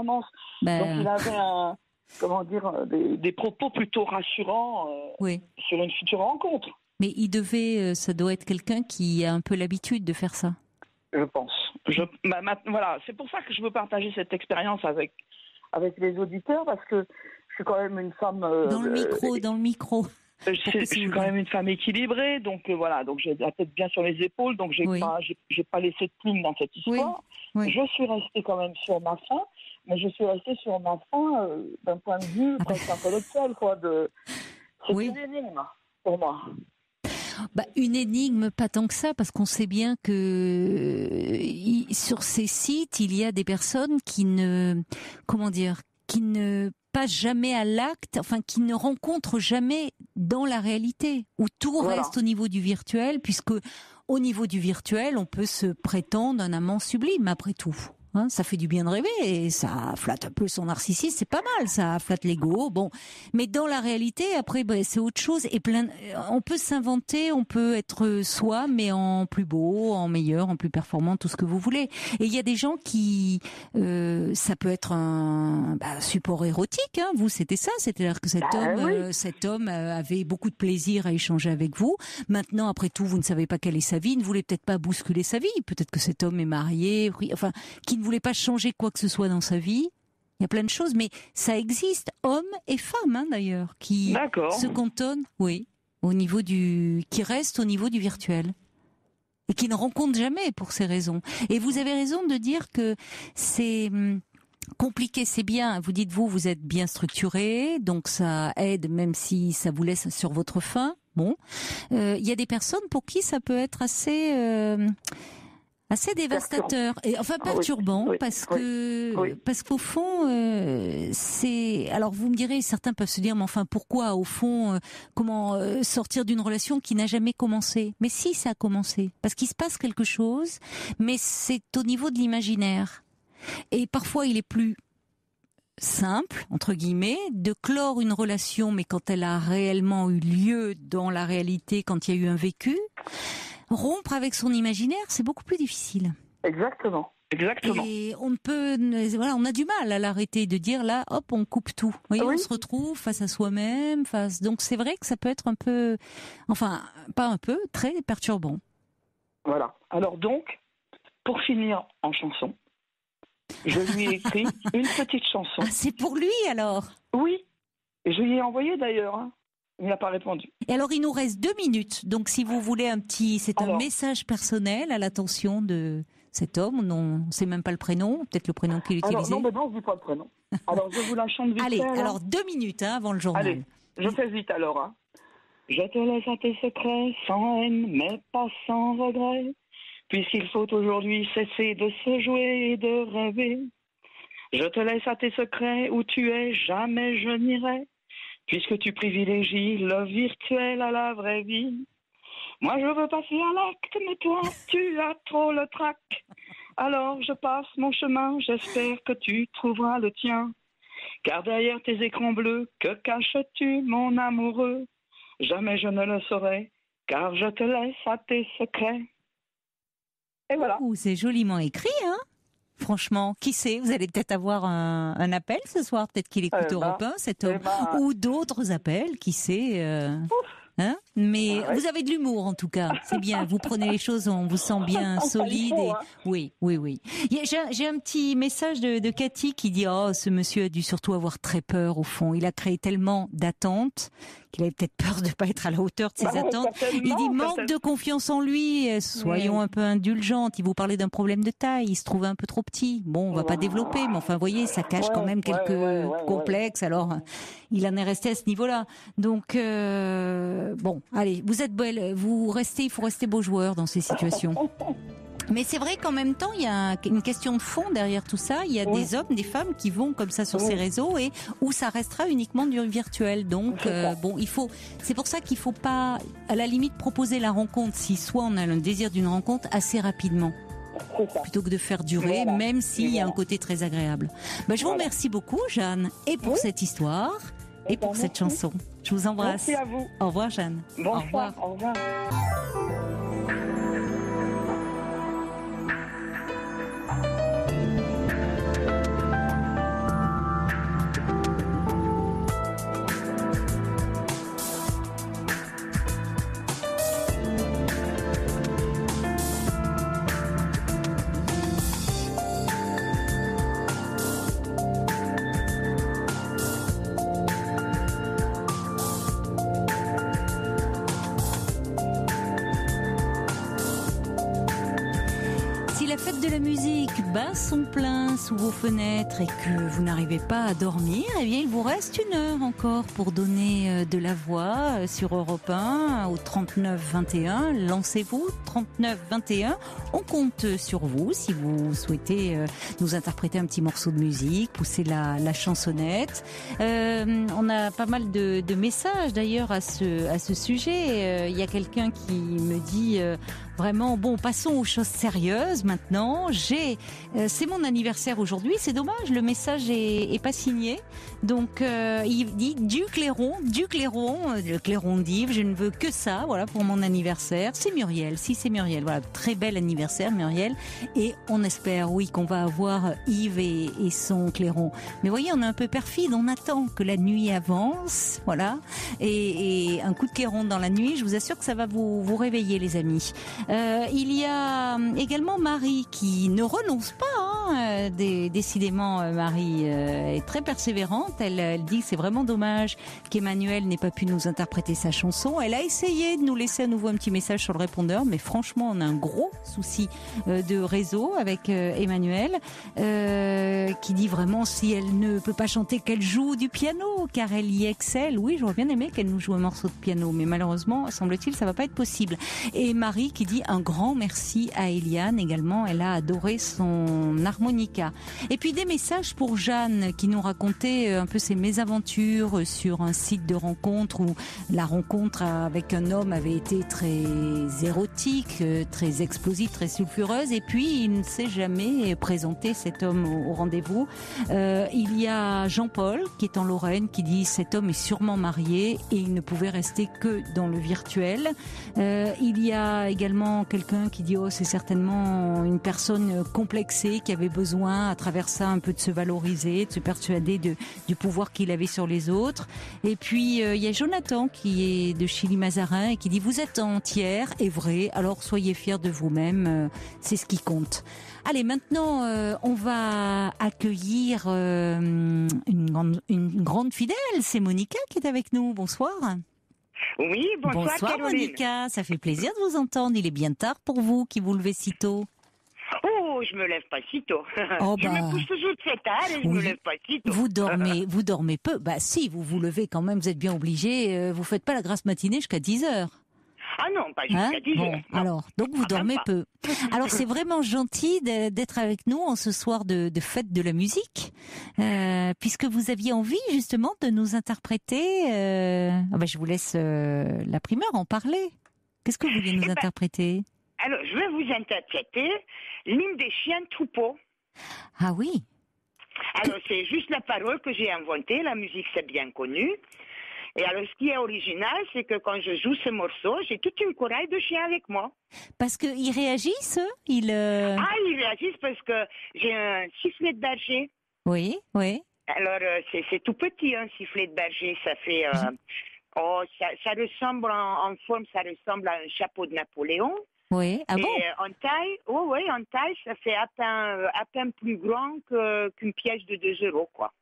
Donc il avait des propos plutôt rassurants sur une future rencontre. Mais ça doit être quelqu'un qui a un peu l'habitude de faire ça. Je pense. C'est pour ça que je veux partager cette expérience avec les auditeurs, parce que je suis quand même une femme. Dans le micro. Je suis quand même une femme équilibrée, donc j'ai la tête bien sur les épaules, donc j'ai pas laissé de plume dans cette histoire. Oui. Je suis restée quand même sur ma faim, mais je suis restée sur ma faim d'un point de vue presque intellectuel, c'est une énigme pour moi. Une énigme, pas tant que ça, parce qu'on sait bien que sur ces sites, il y a des personnes qui ne passent jamais à l'acte, qui ne rencontrent jamais dans la réalité, où tout reste au niveau du virtuel, puisque au niveau du virtuel, on peut se prétendre un amant sublime, après tout. Ça fait du bien de rêver et ça flatte un peu son narcissisme, c'est pas mal, ça flatte l'ego. Bon, mais dans la réalité, après, c'est autre chose. Et on peut s'inventer, on peut être soi, mais en plus beau, en meilleur, en plus performant, tout ce que vous voulez. Et il y a des gens qui, ça peut être un support érotique. Vous, c'était ça, c'est-à-dire que cet homme avait beaucoup de plaisir à échanger avec vous. Maintenant, après tout, vous ne savez pas quelle est sa vie, ne voulez peut-être pas bousculer sa vie. Peut-être que cet homme est marié, qui ne voulait pas changer quoi que ce soit dans sa vie. Il y a plein de choses, mais ça existe, hommes et femmes d'ailleurs, qui se cantonnent, au niveau qui restent au niveau du virtuel et qui ne rencontrent jamais pour ces raisons. Et vous avez raison de dire que c'est compliqué, c'est bien. Vous dites vous êtes bien structuré, donc ça aide, même si ça vous laisse sur votre faim. Bon, il y a des personnes pour qui ça peut être assez dévastateur et perturbant, parce qu'au fond c'est, alors vous me direz, certains peuvent se dire mais pourquoi au fond comment sortir d'une relation qui n'a jamais commencé? Mais si, ça a commencé parce qu'il se passe quelque chose, mais c'est au niveau de l'imaginaire, et parfois il est plus simple, entre guillemets, de clore une relation, mais quand elle a réellement eu lieu dans la réalité, quand il y a eu un vécu, rompre avec son imaginaire, c'est beaucoup plus difficile. Exactement. Exactement. Et on on a du mal à l'arrêter, de dire là, hop, on coupe tout. Vous voyez, on se retrouve face à soi-même, donc c'est vrai que ça peut être un peu, enfin, pas un peu, très perturbant. Voilà. Alors donc, pour finir en chanson, je lui ai écrit une petite chanson. Ah, c'est pour lui alors? Oui. Et je lui ai envoyé d'ailleurs. Hein. Il n'a pas répondu. Et alors, il nous reste 2 minutes. Donc, si vous voulez un message personnel à l'attention de cet homme. On ne sait même pas le prénom. Peut-être le prénom qu'il utilisait. Non, je ne dis pas le prénom. Alors, je vous la chante vite. Allez, fait, alors 2 minutes avant le journal. Allez, je fais vite alors. Hein. Je te laisse à tes secrets, sans haine, mais pas sans regret. Puisqu'il faut aujourd'hui cesser de se jouer et de rêver. Je te laisse à tes secrets, où tu es, jamais je n'irai. Puisque tu privilégies le virtuel à la vraie vie. Moi je veux passer à l'acte, mais toi tu as trop le trac. Alors je passe mon chemin, j'espère que tu trouveras le tien. Car derrière tes écrans bleus, que caches-tu mon amoureux? Jamais je ne le saurai, car je te laisse à tes secrets. Et voilà. C'est joliment écrit, hein? Franchement, qui sait, vous allez peut-être avoir un appel ce soir, peut-être qu'il écoute Europe 1, cet homme, ou d'autres appels, qui sait. Hein? Mais vous avez de l'humour en tout cas, c'est bien. Vous prenez les choses, on vous sent bien solide. Et... Oui. J'ai un petit message de Cathy qui dit ce monsieur a dû surtout avoir très peur au fond. Il a créé tellement d'attentes qu'il avait peut-être peur de ne pas être à la hauteur de ses attentes. Il dit manque de confiance en lui. Soyons un peu indulgentes. Il vous parlait d'un problème de taille. Il se trouvait un peu trop petit. Bon, on va pas développer, mais enfin, vous voyez, ça cache quand même quelques complexes. Alors, il en est resté à ce niveau-là. Donc, bon, allez, vous êtes belle. Il faut rester beau joueur dans ces situations. Mais c'est vrai qu'en même temps, il y a une question de fond derrière tout ça. Il y a des hommes, des femmes qui vont comme ça sur ces réseaux et où ça restera uniquement du virtuel. Donc, c'est pour ça qu'il faut pas, à la limite, proposer la rencontre si soit on a le désir d'une rencontre assez rapidement. Plutôt que de faire durer, même s'il y a un côté très agréable. Je vous remercie beaucoup, Jeanne, et pour cette histoire, et pour cette chanson. Je vous embrasse. Merci à vous. Au revoir, Jeanne. Bonsoir. Au revoir. Son plein sous vos fenêtres et que vous n'arrivez pas à dormir, eh bien il vous reste 1 heure encore pour donner de la voix sur Europe 1 au 39 21. Lancez-vous 39 21. On compte sur vous si vous souhaitez nous interpréter un petit morceau de musique, pousser la chansonnette. On a pas mal de messages d'ailleurs à ce sujet. Il y a quelqu'un qui me dit vraiment, bon, passons aux choses sérieuses maintenant. C'est mon anniversaire aujourd'hui, c'est dommage, le message est pas signé. Donc, il dit du clairon, le clairon d'Yves, je ne veux que ça, voilà, pour mon anniversaire. C'est Muriel, c'est Muriel, voilà, très bel anniversaire Muriel. Et on espère, oui, qu'on va avoir Yves et son clairon. Mais voyez, on est un peu perfide, on attend que la nuit avance, voilà. Et un coup de clairon dans la nuit, je vous assure que ça va vous réveiller, les amis. Il y a également Marie qui ne renonce pas, décidément Marie est très persévérante, elle dit que c'est vraiment dommage qu'Emmanuel n'ait pas pu nous interpréter sa chanson. Elle a essayé de nous laisser à nouveau un petit message sur le répondeur, mais franchement on a un gros souci de réseau avec Emmanuel qui dit vraiment si elle ne peut pas chanter qu'elle joue du piano car elle y excelle. Oui, j'aurais bien aimé qu'elle nous joue un morceau de piano, mais malheureusement semble-t-il ça va pas être possible. Et Marie qui dit un grand merci à Eliane également, elle a adoré son par Monica. Et puis des messages pour Jeanne qui nous racontait un peu ses mésaventures sur un site de rencontre où la rencontre avec un homme avait été très érotique, très explosive, très sulfureuse, et puis il ne s'est jamais présenté, cet homme, au rendez-vous. Il y a Jean-Paul qui est en Lorraine qui dit cet homme est sûrement marié et il ne pouvait rester que dans le virtuel. Il y a également quelqu'un qui dit c'est certainement une personne complexée qui avait besoin à travers ça un peu de se valoriser, de se persuader du pouvoir qu'il avait sur les autres. Et puis il y a Jonathan qui est de Chilly-Mazarin et qui dit vous êtes entière et vrai, alors soyez fiers de vous-même, c'est ce qui compte. Allez, maintenant on va accueillir une grande fidèle, c'est Monica qui est avec nous. Bonsoir. Oui, bonsoir Caroline. Monica, ça fait plaisir de vous entendre. Il est bien tard pour vous qui vous levez si tôt. Oh, je me lève pas si tôt. Je me couche toujours très tard et je me lève pas si tôt. Vous dormez peu. Bah si, vous vous levez quand même, vous êtes bien obligé. Vous faites pas la grasse matinée jusqu'à 10h. Ah non, pas jusqu'à 10 heures. Alors, donc vous dormez peu. Alors c'est vraiment gentil d'être avec nous en ce soir de fête de la musique, puisque vous aviez envie justement de nous interpréter. Je vous laisse la primeur en parler. Qu'est-ce que vous vouliez nous interpréter? Alors, je vais vous interpréter l'hymne des chiens de troupeau. Ah oui. Alors, c'est juste la parole que j'ai inventée. La musique, c'est bien connu. Et alors, ce qui est original, c'est que quand je joue ce morceau, j'ai toute une chorale de chiens avec moi. Parce qu'ils réagissent, ils réagissent parce que j'ai un sifflet de berger. Oui, oui. Alors, c'est tout petit, un sifflet de berger. Ça fait... ça ressemble en forme, ça ressemble à un chapeau de Napoléon. Oui, ah bon? Et en taille, ça fait à peine plus grand qu'une pièce de 2 euros, quoi.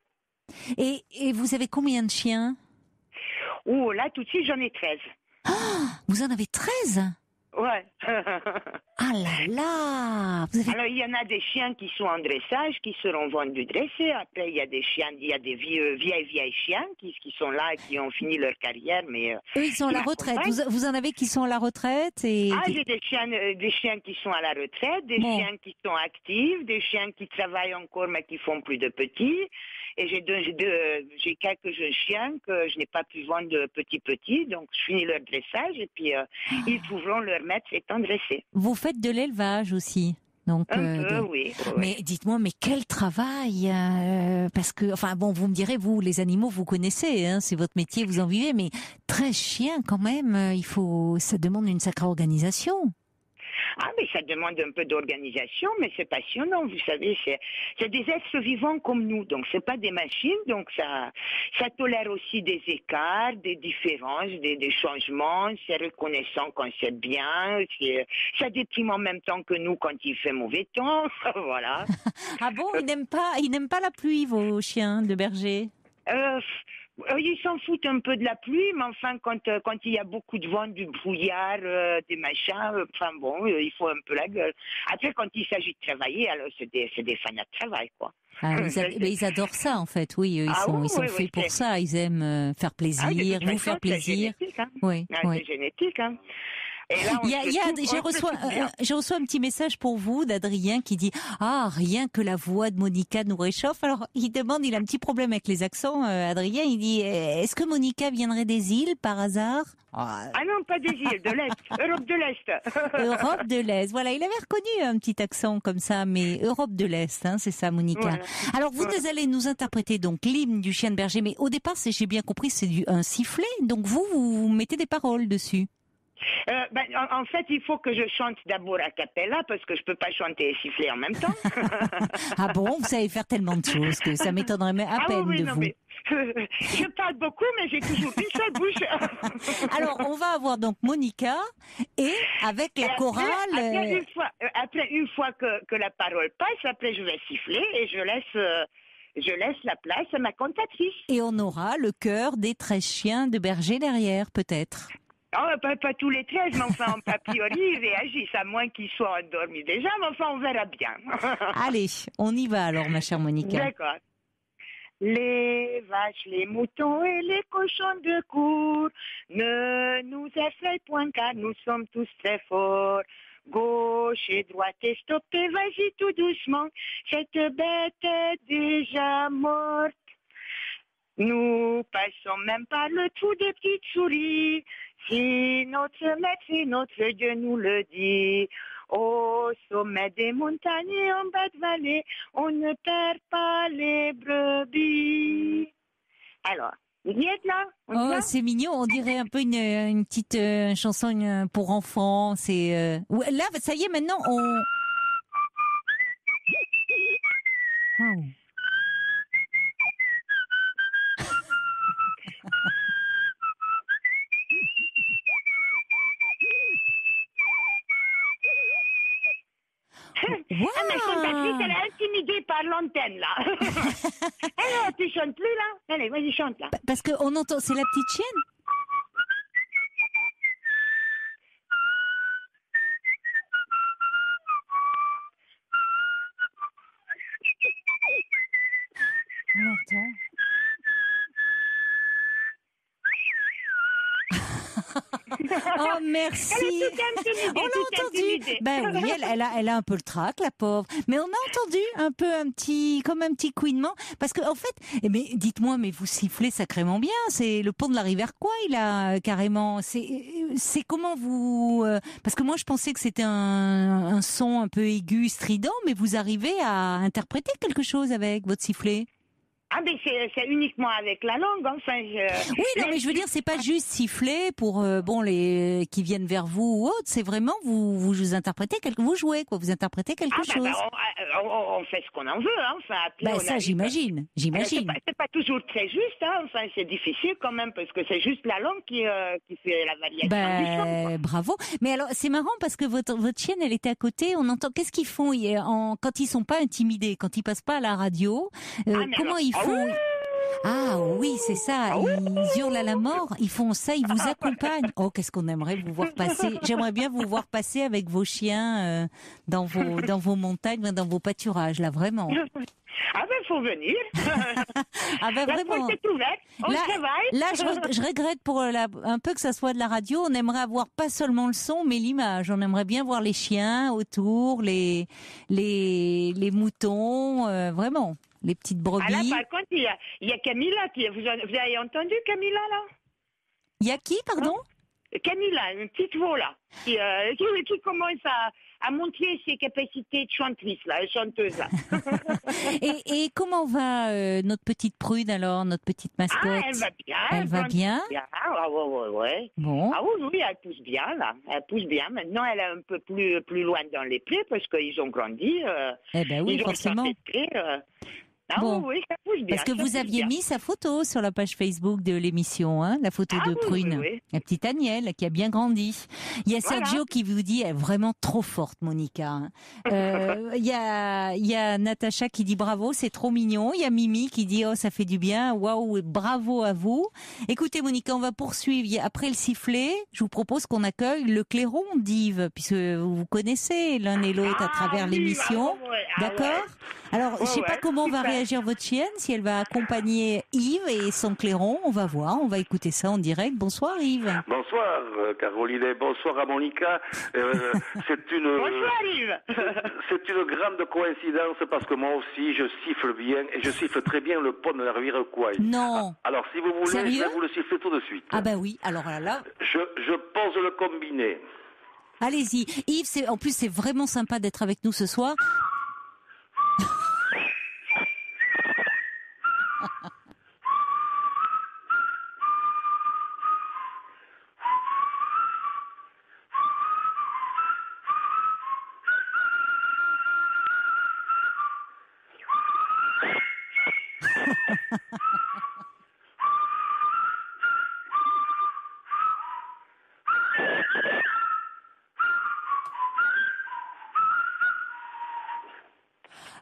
Et vous avez combien de chiens? Oh, là, tout de suite, j'en ai 13. Ah, vous en avez 13? Ouais. Ah là là! Alors, il y en a des chiens qui sont en dressage, qui seront vendus dressés. Après, il y a des vieilles chiens qui sont là, qui ont fini leur carrière, mais... Eux, ils sont à la retraite. Vous en avez qui sont à la retraite j'ai des chiens qui sont à la retraite, des chiens qui sont actifs, des chiens qui travaillent encore, mais qui font plus de petits. Et j'ai quelques jeunes chiens que je n'ai pas pu vendre de petits, donc je finis leur dressage et puis ils trouveront leur maître étant dressé. Vous faites de l'élevage aussi, donc oui. Mais dites-moi, mais quel travail parce que, vous me direz, vous, les animaux, vous connaissez, hein, c'est votre métier, vous en vivez, mais 13 chiens quand même, ça demande une sacrée organisation. Ah, mais ça demande un peu d'organisation, mais c'est passionnant, vous savez, c'est des êtres vivants comme nous, donc c'est pas des machines, donc ça tolère aussi des écarts, des différences, des changements, c'est reconnaissant quand c'est bien, ça déprime en même temps que nous quand il fait mauvais temps, voilà. Ah bon, ils n'aiment pas la pluie, vos chiens de berger? Ils s'en foutent un peu de la pluie, mais enfin, quand il y a beaucoup de vent, du brouillard, des machins, il faut un peu la gueule. Après, quand il s'agit de travailler, alors c'est des fanats de travail, quoi. Ah, ils adorent ça, en fait, oui. Ils sont faits pour ça. Ils aiment faire plaisir, vous faire plaisir. C'est génétique, hein. Oui, c'est génétique, hein. Et là, je reçois un petit message pour vous d'Adrien qui dit rien que la voix de Monica nous réchauffe. Alors il a un petit problème avec les accents. Adrien, il dit est-ce que Monica viendrait des îles par hasard? Ah non, pas des îles, de l'Est, Europe de l'Est. Europe de l'Est. Voilà, il avait reconnu un petit accent comme ça, mais Europe de l'Est, hein, c'est ça, Monica. Voilà. Alors vous allez nous interpréter donc l'hymne du chien de berger, mais au départ, j'ai bien compris, c'est un sifflet. Donc vous mettez des paroles dessus. En fait, il faut que je chante d'abord a cappella parce que je peux pas chanter et siffler en même temps. Ah bon, vous savez faire tellement de choses que ça m'étonnerait à peine de vous. Mais, je parle beaucoup, mais j'ai toujours une seule bouche. Alors, on va avoir donc Monica et avec la chorale. Après, une fois que la parole passe, après je vais siffler et je laisse la place à ma cantatrice. Et on aura le chœur des 13 chiens de berger derrière, peut-être. Pas tous les 13, mais enfin, a priori, ils réagissent, à moins qu'ils soient endormis déjà, mais enfin, on verra bien. Allez, on y va alors, ma chère Monica. D'accord. Les vaches, les moutons et les cochons de cour ne nous effrayent point car nous sommes tous très forts. Gauche et droite et stoppée, vas-y tout doucement. Cette bête est déjà morte. Nous passons même par le trou des petites souris. Si notre maître et notre Dieu nous le dit. Au sommet des montagnes et en bas de vallée, on ne perd pas les brebis. Alors, vous y êtes là? Oh, c'est mignon, on dirait un peu une petite chanson pour enfants. C'est là, ça y est, maintenant on. Wow. Wow. Ah, ma cantatrice, elle est intimidée par l'antenne, là. Alors, tu chantes plus, là? Allez, vas-y, chante, là. Parce qu'on entend, c'est la petite chienne? On entend. Oh, merci. Elle est toute intimidée, on l'a entendu. Ben oui, elle a un peu le trac, la pauvre. Mais on a entendu un peu comme un petit couinement. Parce que, en fait, mais dites-moi, mais vous sifflez sacrément bien. C'est le pont de la rivière Kouai, là, carrément. C'est comment vous, parce que moi, je pensais que c'était un son un peu aigu, strident, mais vous arrivez à interpréter quelque chose avec votre sifflet. Ah, mais c'est uniquement avec la langue, enfin. Oui, non, mais je veux dire, c'est pas juste siffler pour les qui viennent vers vous ou autre. C'est vraiment vous interprétez vous jouez quoi, vous interprétez quelque chose. On fait ce qu'on en veut, hein. Enfin, ça, j'imagine. C'est pas toujours très juste, hein. Enfin, c'est difficile quand même parce que c'est juste la langue qui fait la variation du son. Quoi. Bravo. Mais alors, c'est marrant parce que votre chienne, elle était à côté. On entend. Qu'est-ce qu'ils font quand ils sont pas intimidés, quand ils passent pas à la radio? Comment ils font? Ah oui, c'est ça. Ils hurlent à la mort. Ils font ça. Ils vous accompagnent. Oh, qu'est-ce qu'on aimerait vous voir passer. J'aimerais bien vous voir passer avec vos chiens dans vos montagnes, dans vos pâturages, là, vraiment. Ah ben, faut venir. Ah ben, vraiment. La porte est ouverte. On travaille. Là, je regrette pour un peu que ça soit de la radio. On aimerait avoir pas seulement le son, mais l'image. On aimerait bien voir les chiens autour, les moutons, vraiment. Les petites brebis. Ah là, par contre, il y a Camilla vous avez entendu Camilla, là? Il y a qui, pardon? Camilla, une petite veau, là, qui commence à montrer ses capacités de chanteuse, là. Et comment va notre petite prude, alors, notre petite mascotte? Ah, elle va bien. Elle va bien? Ah, ouais. Bon. Ah oui, elle pousse bien, là. Elle pousse bien. Maintenant, elle est un peu plus loin dans les prés, parce qu'ils ont grandi. Eh ben oui, forcément. Ah bon. Oui, ça pousse bien. Parce que vous aviez mis sa photo sur la page Facebook de l'émission, hein, la photo de Prune. Oui. La petite Agnelle qui a bien grandi. Il y a Sergio qui vous dit, elle est vraiment trop forte, Monica. Il y a Natacha qui dit bravo, c'est trop mignon. Il y a Mimi qui dit, oh, ça fait du bien. Waouh, bravo à vous. Écoutez, Monica, on va poursuivre. Après le sifflet, je vous propose qu'on accueille le clairon d'Yves, puisque vous vous connaissez l'un et l'autre à travers l'émission. D'accord? Alors, je sais pas comment va réagir votre chienne, si elle va accompagner Yves et son clairon. On va voir, on va écouter ça en direct. Bonsoir Yves. Bonsoir Caroline, bonsoir à Monica. Bonsoir Yves. C'est une grande coïncidence parce que moi aussi je siffle bien et je siffle très bien le pont de la rivière Kouai. Non. Alors si vous voulez, sérieux? je vais vous le siffler tout de suite. Ah bah oui, alors là. Je pose le combiné. Allez-y. Yves, en plus c'est vraiment sympa d'être avec nous ce soir.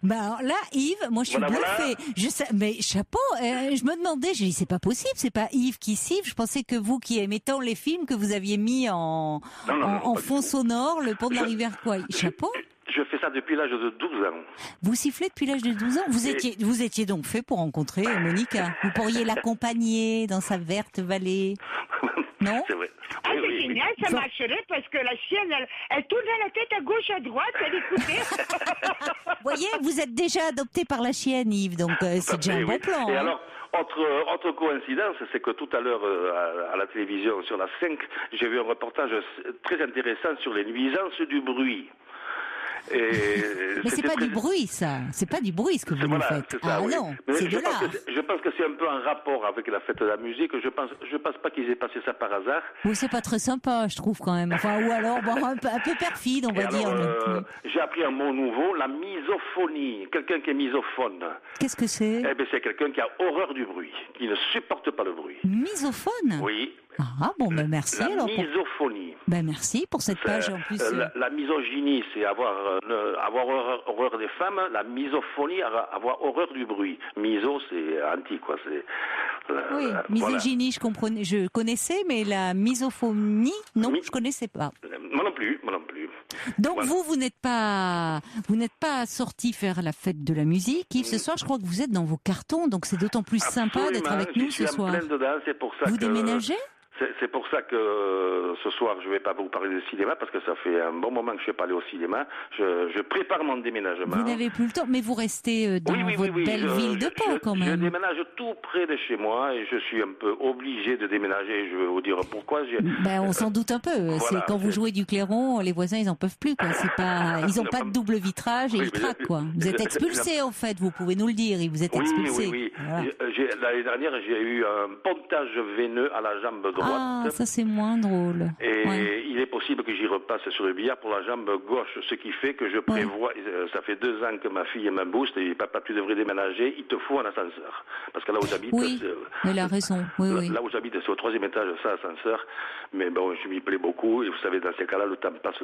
Bah alors là, Yves, moi je suis bluffée. Mais chapeau, je me demandais, j'ai dit c'est pas possible, c'est pas Yves qui siffle. Je pensais que vous qui aimez tant les films que vous aviez mis en fond sonore le pont de la rivière Kouai. Chapeau. Je fais ça depuis l'âge de 12 ans. Vous sifflez depuis l'âge de 12 ans? Vous étiez donc fait pour rencontrer Monica. Vous pourriez l'accompagner dans sa verte vallée. non? C'est vrai. Ah, Oui, c'est oui, génial, ça marcherait parce que la chienne, elle tournait la tête à gauche, à droite, elle écoutait. Vous voyez, vous êtes déjà adopté par la chienne, Yves, donc c'est déjà un bon plan. Et hein. alors, autre coïncidence, c'est que tout à l'heure, à la télévision, sur la 5, j'ai vu un reportage très intéressant sur les nuisances du bruit. Mais c'est pas du bruit, ça. C'est pas du bruit ce que vous nous faites. C'est ça, ah oui. non, Mais c'est de l'art. je pense que c'est un peu en rapport avec la fête de la musique. Je pense pas qu'ils aient passé ça par hasard. Oui, c'est pas très sympa, je trouve quand même. Enfin, ou alors bon, un peu perfide, on va dire. J'ai appris un mot nouveau, la misophonie. Quelqu'un qui est misophone. Qu'est-ce que c'est? Eh bien, c'est quelqu'un qui a horreur du bruit, qui ne supporte pas le bruit. Misophone? Oui. Ah bon, ben merci. La alors misophonie. Ben merci pour cette page en plus. La misogynie, c'est avoir horreur des femmes. La misophonie, avoir horreur du bruit. Miso, c'est anti, quoi. Oui, misogynie, je connaissais, mais la misophonie, non, je connaissais pas. Moi non plus. Donc voilà. vous n'êtes pas sorti faire la fête de la musique, Yves. Ce soir, je crois que vous êtes dans vos cartons, donc c'est d'autant plus sympa d'être avec nous ce soir. Je suis en plein dedans, c'est pour ça vous déménagez? C'est pour ça que ce soir, je ne vais pas vous parler de cinéma, parce que ça fait un bon moment que je ne suis pas allé au cinéma. Je prépare mon déménagement. Vous n'avez plus le temps, mais vous restez dans votre belle ville de Pau, quand même. Je déménage tout près de chez moi, et je suis un peu obligé de déménager. Je vais vous dire pourquoi. On s'en doute un peu. Voilà, c'est quand vous jouez du clairon, les voisins, ils n'en peuvent plus, quoi. Ils n'ont pas de double vitrage et ils craquent, quoi. Vous êtes expulsé, en fait, vous pouvez nous le dire. Vous êtes expulsé. Oui. Voilà. L'année dernière, j'ai eu un pontage veineux à la jambe droite. Ah, ça c'est moins drôle. Et il est possible que j'y repasse sur le billard pour la jambe gauche, ce qui fait que je prévois, ça fait 2 ans que ma fille me booste et papa, tu devrais déménager, il te faut un ascenseur. Parce que là où j'habite, il a raison. Là où j'habite, c'est au 3e étage, ça, ascenseur. Mais bon, je m'y plais beaucoup et vous savez, dans ces cas-là, le temps passe.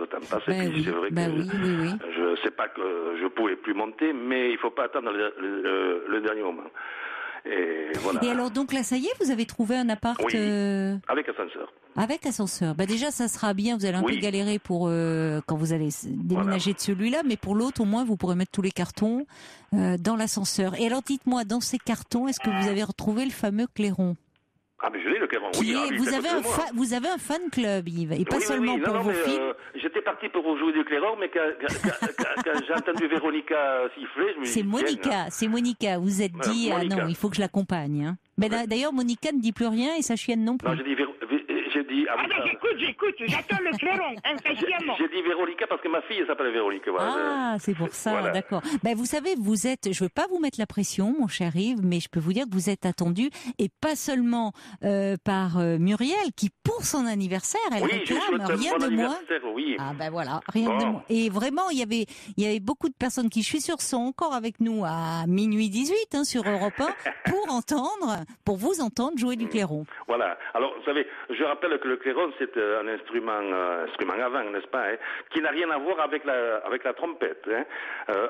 Et puis c'est vrai que je sais pas que je pouvais plus monter, mais il faut pas attendre le dernier moment. Et voilà. Et alors donc là, ça y est, vous avez trouvé un appart avec ascenseur. Avec ascenseur. Déjà, ça sera bien. Vous allez un peu galérer pour quand vous allez déménager de celui-là, mais pour l'autre, au moins, vous pourrez mettre tous les cartons dans l'ascenseur. Et alors, dites-moi, dans ces cartons, est-ce que vous avez retrouvé le fameux clairon? Ah, mais je l'ai, le clairon. Vous avez un fan club, Yves, et pas seulement pour vos films. J'étais parti pour vous jouer du clairon, mais quand j'ai entendu Véronica siffler, je me suis dit... C'est Monica. Vous êtes dit, ah non, il faut que je l'accompagne. Hein. Mais d'ailleurs, Monica ne dit plus rien et sa chienne non plus. Non, j'ai dit... j'écoute, j'attends le clairon, impatiemment. J'ai dit Véronica parce que ma fille s'appelle Véronica. Voilà. Ah, c'est pour ça, d'accord. Vous savez, je veux pas vous mettre la pression, mon cher Yves, mais je peux vous dire que vous êtes attendu, et pas seulement par Muriel, qui pour son anniversaire, elle réclame rien de moins. Oui. Ah voilà, rien de moins. Et vraiment, il y avait beaucoup de personnes qui, je suis sûre, sont encore avec nous à minuit 18 sur Europe 1 pour vous entendre jouer du clairon. Voilà. Alors, vous savez, je rappelle que le clairon, c'est un instrument à vent, n'est-ce pas, qui n'a rien à voir avec la trompette.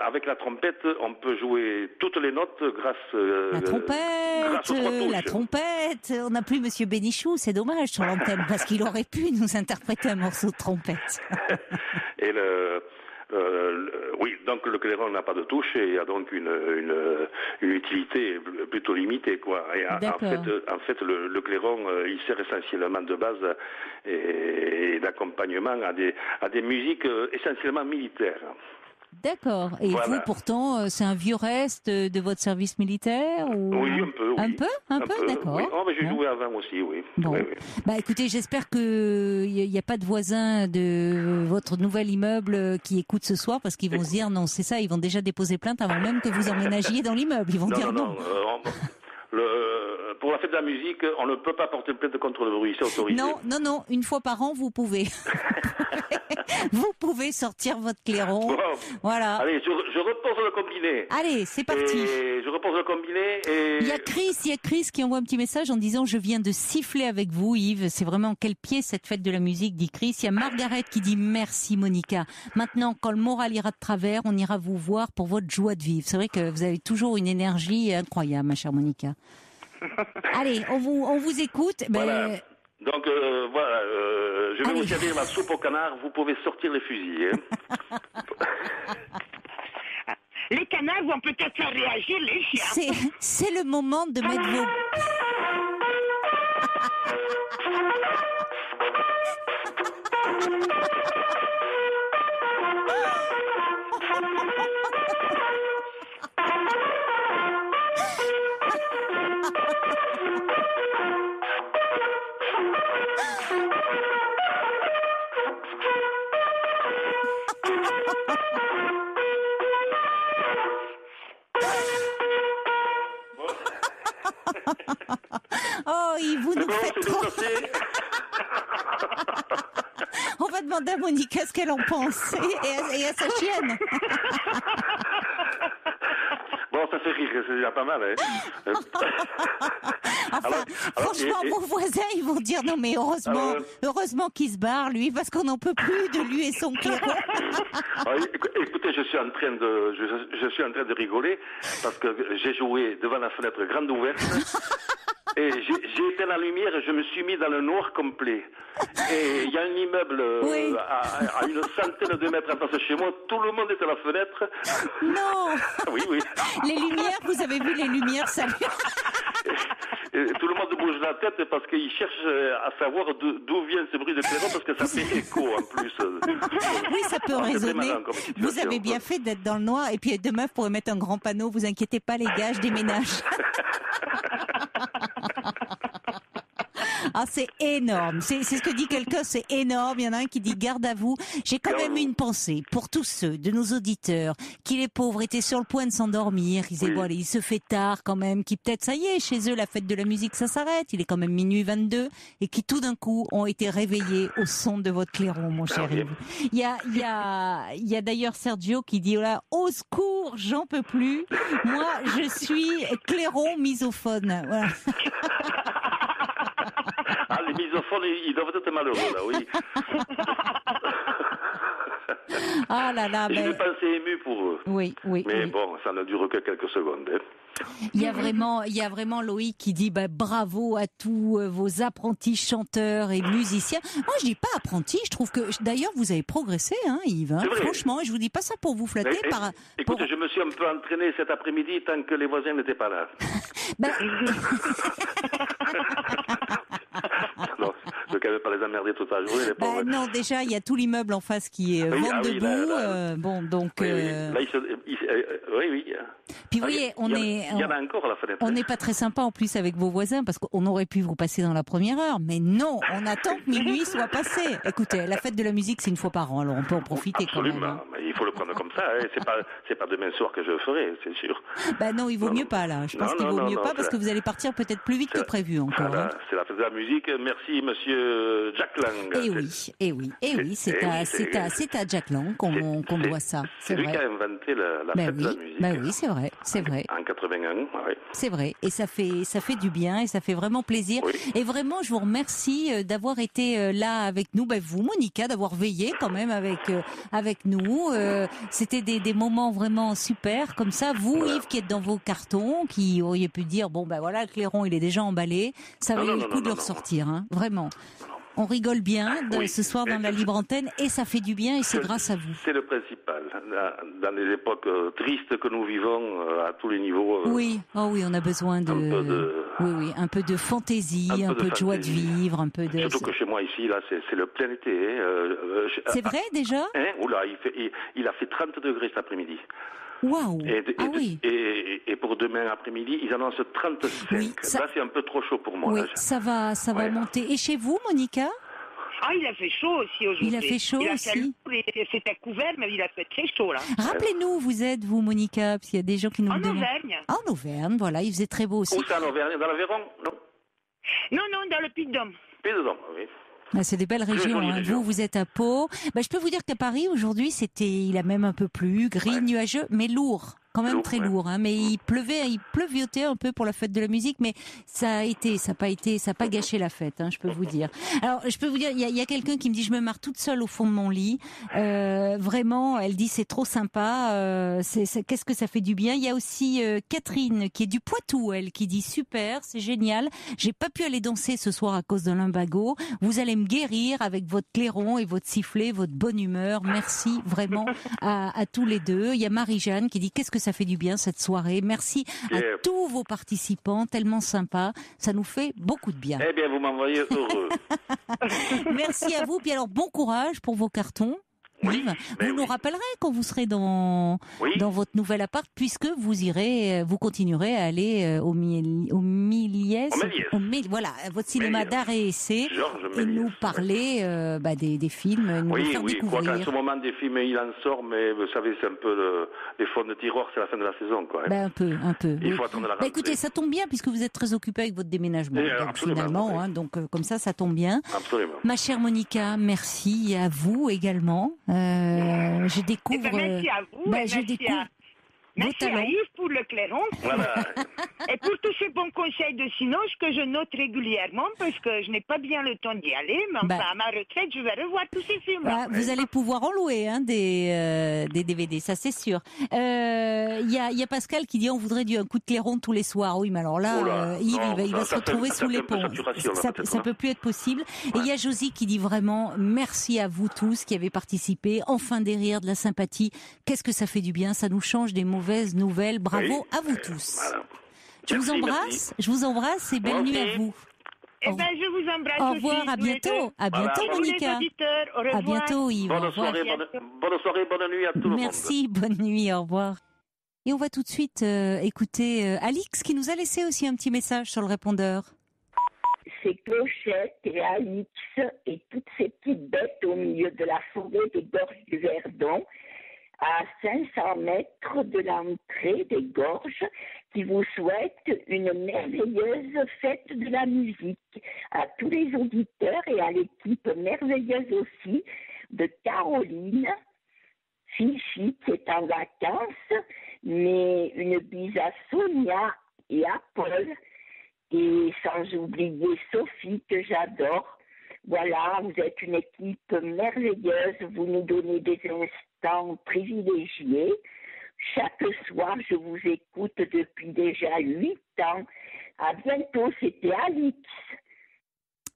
Avec la trompette, on peut jouer toutes les notes grâce aux trois la trompette. On n'a plus Monsieur Bénichou, c'est dommage sur l'antenne, parce qu'il aurait pu nous interpréter un morceau de trompette. Et oui, donc le clairon n'a pas de touche et a donc une utilité plutôt limitée, quoi. Et en fait, le clairon, il sert essentiellement de base et d'accompagnement à des musiques essentiellement militaires. D'accord. Et vous, pourtant, c'est un vieux reste de votre service militaire ou... Oui, un peu. Oui. Un peu, d'accord. Oui. Oh, mais j'ai joué avant aussi, oui. Bon. Oui. Écoutez, j'espère qu'il n'y a pas de voisins de votre nouvel immeuble qui écoutent ce soir, parce qu'ils vont se dire non, c'est ça, ils vont déjà déposer plainte avant même que vous emménagiez dans l'immeuble. Ils vont dire non. Pour la fête de la musique, on ne peut pas porter plainte contre le bruit, c'est autorisé. Non, une fois par an, vous pouvez. Vous pouvez sortir votre clairon. Bon. Voilà. Allez, je repose le combiné. Allez, c'est parti. Et je repose le combiné et... Il y a Chris qui envoie un petit message en disant « Je viens de siffler avec vous, Yves. C'est vraiment quel pied cette fête de la musique, dit Chris. » Il y a Margaret qui dit « Merci, Monica. Maintenant, quand le moral ira de travers, on ira vous voir pour votre joie de vivre. » C'est vrai que vous avez toujours une énergie incroyable, ma chère Monica. Allez, on vous écoute. Voilà. Donc voilà, je vais vous servir ma soupe au canard, vous pouvez sortir les fusils. Les canards vont peut-être faire réagir les chiens. C'est le moment de mettre vos... Oh, Yves, vous nous faites trop. On va demander à Monica ce qu'elle en pense et à sa chienne. Bon, ça fait rire, c'est déjà pas mal, hein. Enfin, franchement, vos voisins, ils vont dire non, mais heureusement qu'il se barre, lui, parce qu'on n'en peut plus de lui et son clairon. Écoutez, je suis en train de rigoler parce que j'ai joué devant la fenêtre grande ouverte. Et j'ai éteint la lumière et je me suis mis dans le noir complet. Et il y a un immeuble à une centaine de mètres en face de chez moi. Tout le monde est à la fenêtre. Non. Oui. Les lumières, vous avez vu les lumières, ça lui... Et tout le monde bouge la tête parce qu'il cherche à savoir d'où vient ce bruit de clairon parce que ça fait écho en plus. Oui, ça peut résonner. Vous avez bien fait d'être dans le noir. Et puis demain, vous pourrez mettre un grand panneau. Vous inquiétez pas, les gars, je déménage. Ah, c'est énorme. C'est ce que dit quelqu'un, c'est énorme. Il y en a un qui dit garde à vous. J'ai quand même une pensée pour tous ceux de nos auditeurs qui, les pauvres, étaient sur le point de s'endormir. Ils disaient, bon, allez, il se fait tard quand même, qui peut-être, ça y est, chez eux, la fête de la musique, ça s'arrête. Il est quand même minuit 22 et qui, tout d'un coup, ont été réveillés au son de votre clairon, mon cher Yves. Il y a d'ailleurs Sergio qui dit, oh là, au secours, j'en peux plus. Moi, je suis clairon misophone. Voilà. Ah, les misophones, ils doivent être malheureux, là, oui. Ah là là, je me pensais ému pour eux. Oui. Mais bon, ça ne dure que quelques secondes. Hein. Il y a vraiment Loïc qui dit bravo à tous vos apprentis chanteurs et musiciens. Moi, je dis pas apprentis, je trouve que d'ailleurs vous avez progressé, hein, Yves. Hein, franchement, je vous dis pas ça pour vous flatter. Écoute, je me suis un peu entraîné cet après-midi tant que les voisins n'étaient pas là. Non, je ne vais pas les emmerder toute la journée. Non, déjà, il y a tout l'immeuble en face qui est vente debout. Bon, donc. Oui. Puis vous voyez, il y en a encore à la fenêtre. On n'est pas très sympa en plus avec vos voisins parce qu'on aurait pu vous passer dans la première heure, mais non, on attend que minuit soit passé. Écoutez, la fête de la musique, c'est une fois par an, alors on peut en profiter quand même. Absolument, mais il faut le prendre comme ça. Hein. C'est pas demain soir que je le ferai, c'est sûr. Non, il vaut mieux pas là. Je pense qu'il vaut mieux pas parce que vous allez partir peut-être plus vite que prévu encore. C'est la fête de la musique. Merci, Monsieur Jack Lang. Eh oui, c'est à Jack Lang qu'on doit ça. C'est lui qui a inventé la fête de la musique. Oui, c'est vrai. En 81, oui. C'est vrai, et ça fait du bien, et ça fait vraiment plaisir. Oui. Et vraiment, je vous remercie d'avoir été là avec nous, vous, Monica, d'avoir veillé quand même avec nous. C'était des moments vraiment super, comme ça. Vous, Yves, qui êtes dans vos cartons, qui auriez pu dire, le clairon, il est déjà emballé. Ça valait le coup de le ressortir, hein, vraiment. On rigole bien ce soir dans la libre antenne et ça fait du bien et c'est grâce à vous. C'est le principal. Dans les époques tristes que nous vivons à tous les niveaux. Oui, on a besoin un peu de fantaisie, un peu de joie de vivre, un peu de. Surtout que chez moi ici, là, c'est le plein été. C'est vrai déjà. Oula, il a fait 30 degrés cet après-midi. Waouh! Et pour demain après-midi, ils annoncent 35. Là, c'est un peu trop chaud pour moi. Oui, là. ça va monter. Et chez vous, Monica? Ah, il a fait chaud aussi aujourd'hui. Il a fait chaud aussi. C'était couvert, mais il a fait très chaud là. Rappelez-nous, vous êtes, vous, Monica, parce qu'il y a des gens qui nous demandent. En Auvergne. En Auvergne, voilà, il faisait très beau aussi. Où ça, en Auvergne? Dans l'Aveyron? Non, dans le Puy-de-Dôme. Puy-de-Dôme, oui. C'est des belles régions. Hein. Vous êtes à Pau. Je peux vous dire qu'à Paris, aujourd'hui, il a même un peu plu, gris, nuageux, mais lourd. Quand même très lourd, hein. Mais il pleuviotait un peu pour la fête de la musique, mais ça a pas gâché la fête, hein, je peux vous dire. Alors, je peux vous dire, il y a quelqu'un qui me dit, je me marre toute seule au fond de mon lit. Vraiment, elle dit, c'est trop sympa, qu'est-ce que ça fait du bien. Il y a aussi Catherine, qui est du Poitou, elle, qui dit, super, c'est génial. J'ai pas pu aller danser ce soir à cause de lumbago. Vous allez me guérir avec votre clairon et votre sifflet, votre bonne humeur. Merci vraiment à tous les deux. Il y a Marie-Jeanne qui dit, qu'est-ce que ça fait du bien cette soirée. Merci à tous vos participants, tellement sympas. Ça nous fait beaucoup de bien. Eh bien, vous m'envoyez heureux. Merci à vous. Puis alors, bon courage pour vos cartons. Yves, vous nous rappellerez quand vous serez dans votre nouvel appart, puisque vous continuerez à aller au Méliès, voilà, votre cinéma d'art et essai, et nous parler des films, nous faire découvrir. Oui, en ce moment des films il en sort, mais vous savez c'est un peu les fonds de tiroir, c'est la fin de la saison, quoi. Un peu. Il faut attendre la rentrée. Écoutez, ça tombe bien puisque vous êtes très occupé avec votre déménagement, finalement, donc comme ça tombe bien. Absolument. Ma chère Monica, merci à vous également. Je découvre. Merci à vous. Merci à Yves pour le clairon. Voilà. Et pour tous ces bons conseils de Cinoche que je note régulièrement parce que je n'ai pas bien le temps d'y aller, mais à ma retraite, je vais revoir tous ces films. Vous allez pouvoir en louer des DVD, ça c'est sûr. Il y a Pascal qui dit on voudrait un coup de clairon tous les soirs. Oui, mais alors là, Yves, il va se retrouver sous les ponts. Ça peut plus être possible. Et il y a Josie qui dit vraiment merci à vous tous qui avez participé. Enfin des rires, de la sympathie. Qu'est-ce que ça fait du bien, ça nous change des mauvaises nouvelles. Bravo à vous tous. Voilà. Je vous embrasse et belle nuit à vous. Je vous embrasse Au revoir, à bientôt. À bientôt, Monica. Au revoir. À bientôt, Yves. Bonne soirée, bonne nuit à tout le monde. Merci, bonne nuit, au revoir. Et on va tout de suite écouter Alix qui nous a laissé aussi un petit message sur le répondeur. C'est Clochette et Alix et toutes ces petites bêtes au milieu de la forêt des Gorges du Verdon, à 500 mètres de l'entrée des Gorges, qui vous souhaitent une merveilleuse fête de la musique. À tous les auditeurs et à l'équipe merveilleuse aussi de Caroline, Fifi qui est en vacances, mais une bise à Sonia et à Paul, et sans oublier Sophie que j'adore. Voilà, vous êtes une équipe merveilleuse, vous nous donnez des instants privilégiés. Chaque soir, je vous écoute depuis déjà 8 ans. À bientôt, c'était Alix.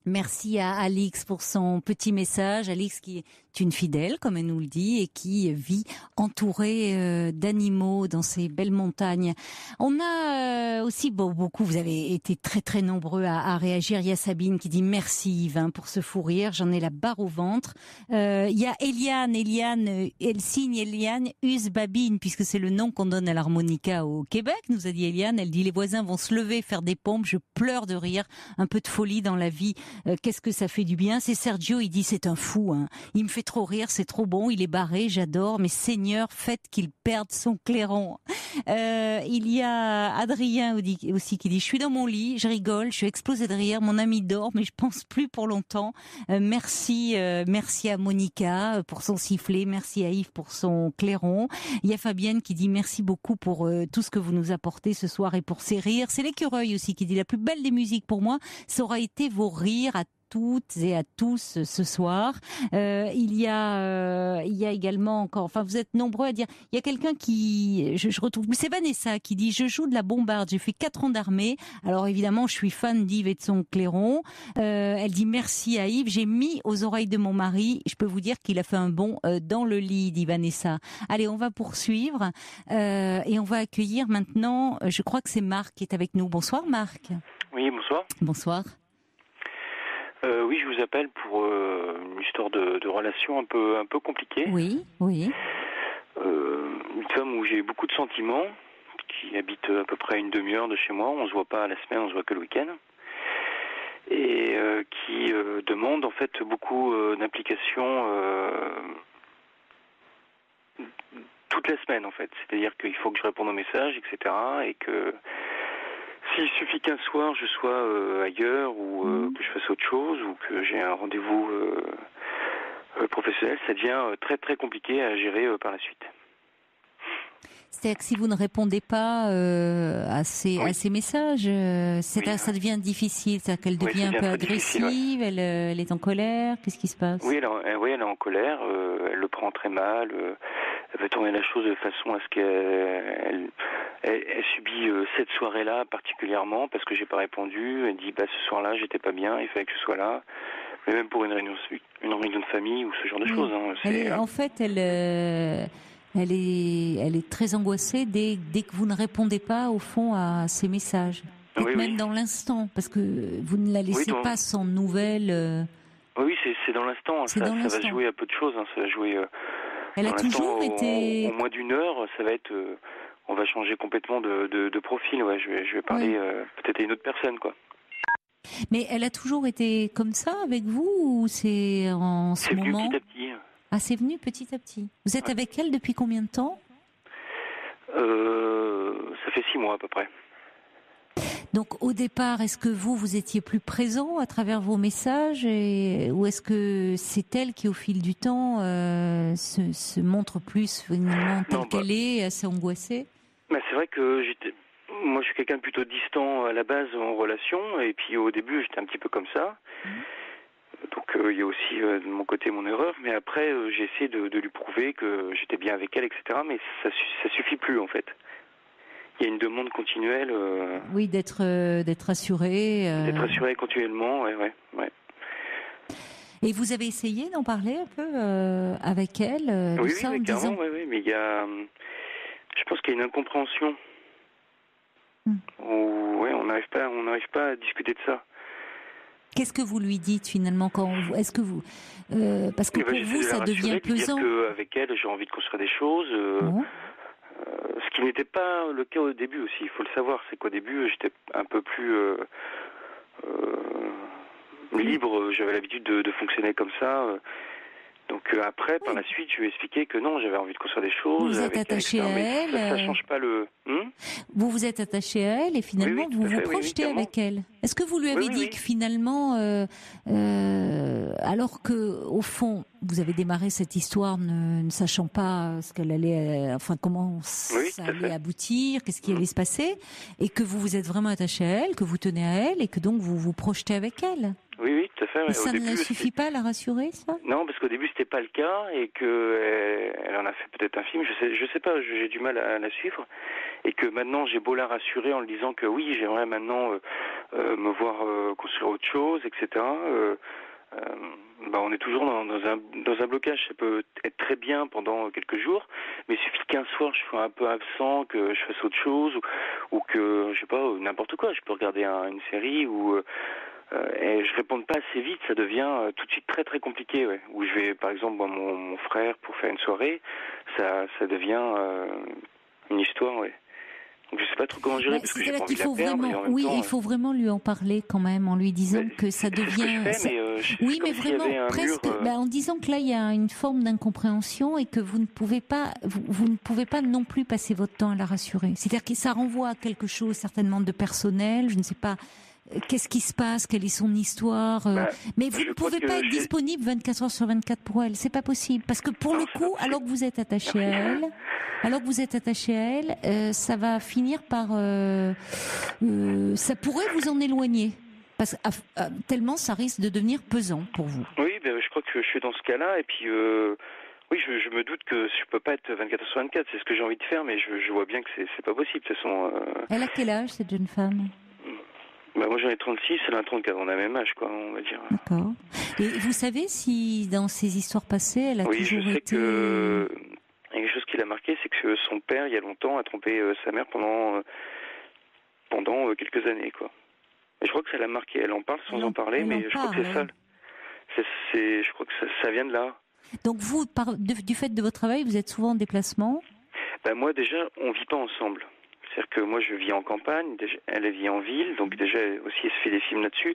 Merci à Alix pour son petit message. Alix qui est une fidèle, comme elle nous le dit, et qui vit entourée d'animaux dans ces belles montagnes. On a aussi beaucoup, vous avez été très très nombreux à réagir. Il y a Sabine qui dit merci Yves pour ce fou rire, j'en ai la barre au ventre. Il y a Eliane, elle signe Eliane Usbabine, puisque c'est le nom qu'on donne à l'harmonica au Québec, nous a dit Eliane. Elle dit les voisins vont se lever, faire des pompes, je pleure de rire, un peu de folie dans la vie. Qu'est-ce que ça fait du bien. C'est Sergio, il dit c'est un fou, il me fait trop rire, c'est trop bon, il est barré, j'adore, mais Seigneur, faites qu'il perde son clairon. Il y a Adrien aussi qui dit je suis dans mon lit, je rigole, je suis explosé de rire, mon ami dort, mais je pense plus pour longtemps. Merci à Monica pour son sifflet, merci à Yves pour son clairon. Il y a Fabienne qui dit merci beaucoup pour tout ce que vous nous apportez ce soir et pour ces rires. C'est l'écureuil aussi qui dit la plus belle des musiques pour moi, ça aura été vos rires à toutes et à tous ce soir. Il y a également encore, enfin vous êtes nombreux à dire, il y a quelqu'un qui, je retrouve, c'est Vanessa qui dit je joue de la bombarde, j'ai fait 4 ans d'armée, alors évidemment je suis fan d'Yves et de son clairon. Elle dit merci à Yves, j'ai mis aux oreilles de mon mari, je peux vous dire qu'il a fait un bond dans le lit, dit Vanessa. Allez, on va poursuivre et on va accueillir maintenant, je crois que c'est Marc qui est avec nous. Bonsoir Marc. Oui, bonsoir. Bonsoir. Oui, je vous appelle pour une histoire de relation un peu compliquée. Oui. Une femme où j'ai beaucoup de sentiments, qui habite à peu près une demi-heure de chez moi. On se voit pas à la semaine, on se voit que le week-end. Et qui demande en fait beaucoup d'implication toute la semaine en fait. C'est-à-dire qu'il faut que je réponde aux messages, etc. Et que s'il suffit qu'un soir je sois ailleurs ou que je fasse autre chose ou que j'ai un rendez-vous professionnel, ça devient très très compliqué à gérer par la suite. C'est-à-dire que si vous ne répondez pas à ces messages, ça devient difficile, c'est-à-dire qu'elle devient un peu agressive, elle est en colère, qu'est-ce qui se passe ? Oui, elle est en colère, elle le prend très mal, elle veut tourner la chose de façon à ce qu'elle subit cette soirée-là particulièrement parce que j'ai pas répondu. Elle dit ce soir-là j'étais pas bien, il fallait que je sois là. Mais même pour une réunion de famille ou ce genre de choses. En fait, Elle est très angoissée dès que vous ne répondez pas, au fond, à ses messages. Même dans l'instant, parce que vous ne la laissez pas sans nouvelles. Oui, c'est dans l'instant. Ça va se jouer à peu de choses. Ça va jouer. Elle a toujours été. Au moins d'une heure, ça va être. On va changer complètement de profil. Ouais, je vais parler peut-être à une autre personne, quoi. Mais elle a toujours été comme ça avec vous, ou c'est en ce moment? C'est venu petit à petit. Ah, c'est venu petit à petit. Vous êtes avec elle depuis combien de temps? Ça fait 6 mois à peu près. Donc au départ, est-ce que vous étiez plus présent à travers vos messages, ou est-ce que c'est elle qui, au fil du temps, se montre plus finalement telle qu'elle est, assez angoissée? C'est vrai que moi je suis quelqu'un de plutôt distant à la base en relation, et puis au début j'étais un petit peu comme ça. Donc il y a aussi de mon côté mon erreur, mais après j'ai essayé de lui prouver que j'étais bien avec elle, etc. Mais ça suffit plus en fait. Il y a une demande continuelle. Oui, d'être assuré. D'être assuré continuellement, ouais. Et vous avez essayé d'en parler un peu avec elle oui, ça, oui, carrément, oui, mais il y a, je pense qu'il y a une incompréhension. On n'arrive pas à discuter de ça. Qu'est-ce que vous lui dites finalement est-ce que vous parce que pour vous ça devient pesant. Avec elle, j'ai envie de construire des choses. Ce qui n'était pas le cas au début aussi. Il faut le savoir, c'est qu'au début j'étais un peu plus libre. J'avais l'habitude de fonctionner comme ça. Donc après, par la suite, je lui ai expliqué que non, j'avais envie de construire des choses. Vous êtes attaché à elle. Ça change pas le. Vous êtes attaché à elle et finalement vous vous projetez avec elle. Est-ce que vous lui avez dit que finalement, alors que au fond, vous avez démarré cette histoire ne sachant pas ce qu'elle allait, comment ça allait aboutir, qu'est-ce qui allait se passer, et que vous vous êtes vraiment attaché à elle, que vous tenez à elle et que donc vous vous projetez avec elle? Oui, tout à fait. Et ça ne suffit pas à la rassurer, ça? Non, parce qu'au début c'était pas le cas et que elle en a fait peut-être un film. Je sais pas. J'ai du mal à la suivre et que maintenant j'ai beau la rassurer en lui disant que oui, j'aimerais maintenant me voir construire autre chose, etc. On est toujours dans un blocage. Ça peut être très bien pendant quelques jours, mais il suffit qu'un soir je sois un peu absent, que je fasse autre chose ou que je sais pas, n'importe quoi. Je peux regarder une série ou et je réponds pas assez vite, ça devient tout de suite très très compliqué. Ouais. Où je vais, par exemple, voir mon frère pour faire une soirée, ça devient une histoire. Ouais. Donc je sais pas trop comment gérer parce que j'ai pas envie de la perdre. Il faut vraiment lui en parler quand même en lui disant que ça devient. Mais vraiment presque. En disant que là il y a une forme d'incompréhension et que vous ne pouvez pas non plus passer votre temps à la rassurer. C'est-à-dire que ça renvoie à quelque chose certainement de personnel. Je ne sais pas. Qu'est-ce qui se passe? Quelle est son histoire? Mais vous ne pouvez pas être disponible 24 heures sur 24 pour elle. C'est pas possible. Parce que pour le coup, alors que vous êtes attaché à elle, ça va finir par... ça pourrait vous en éloigner. Parce tellement ça risque de devenir pesant pour vous. Oui, je crois que je suis dans ce cas-là. Et puis... Oui, je me doute que je peux pas être 24 heures sur 24. C'est ce que j'ai envie de faire, mais je vois bien que c'est pas possible. De toute façon... Elle a quel âge, cette jeune femme? Moi j'en ai 36, elle a 34, on a le même âge, quoi, on va dire. D'accord. Et vous savez si dans ses histoires passées, elle a toujours été... Oui, je sais que... Il y a quelque chose qui l'a marqué, c'est que son père, il y a longtemps, a trompé sa mère pendant quelques années, quoi. Et je crois que ça l'a marqué. Elle en parle sans en parler, mais je crois que c'est ça. Je crois que ça vient de là. Donc vous, du fait de votre travail, vous êtes souvent en déplacement? Moi déjà, on vit pas ensemble. C'est-à-dire que moi je vis en campagne, elle vit en ville, donc déjà aussi elle se fait des films là-dessus,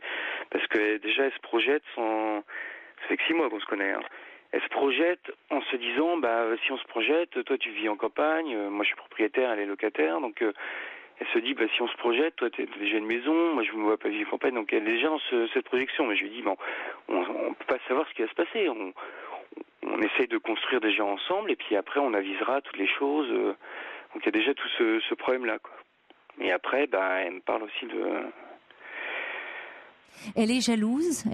parce que déjà elle se projette ça fait que 6 mois qu'on se connaît, hein. Elle se projette en se disant, si on se projette, toi tu vis en campagne, moi je suis propriétaire, elle est locataire, donc elle se dit, si on se projette, toi tu as déjà une maison, moi je ne me vois pas vivre en campagne, donc elle est déjà dans cette projection, mais je lui dis, on peut pas savoir ce qui va se passer, on essaye de construire déjà ensemble, et puis après on avisera toutes les choses. Donc il y a déjà tout ce problème-là, quoi. Et après, elle me parle aussi de... Elle est jalouse.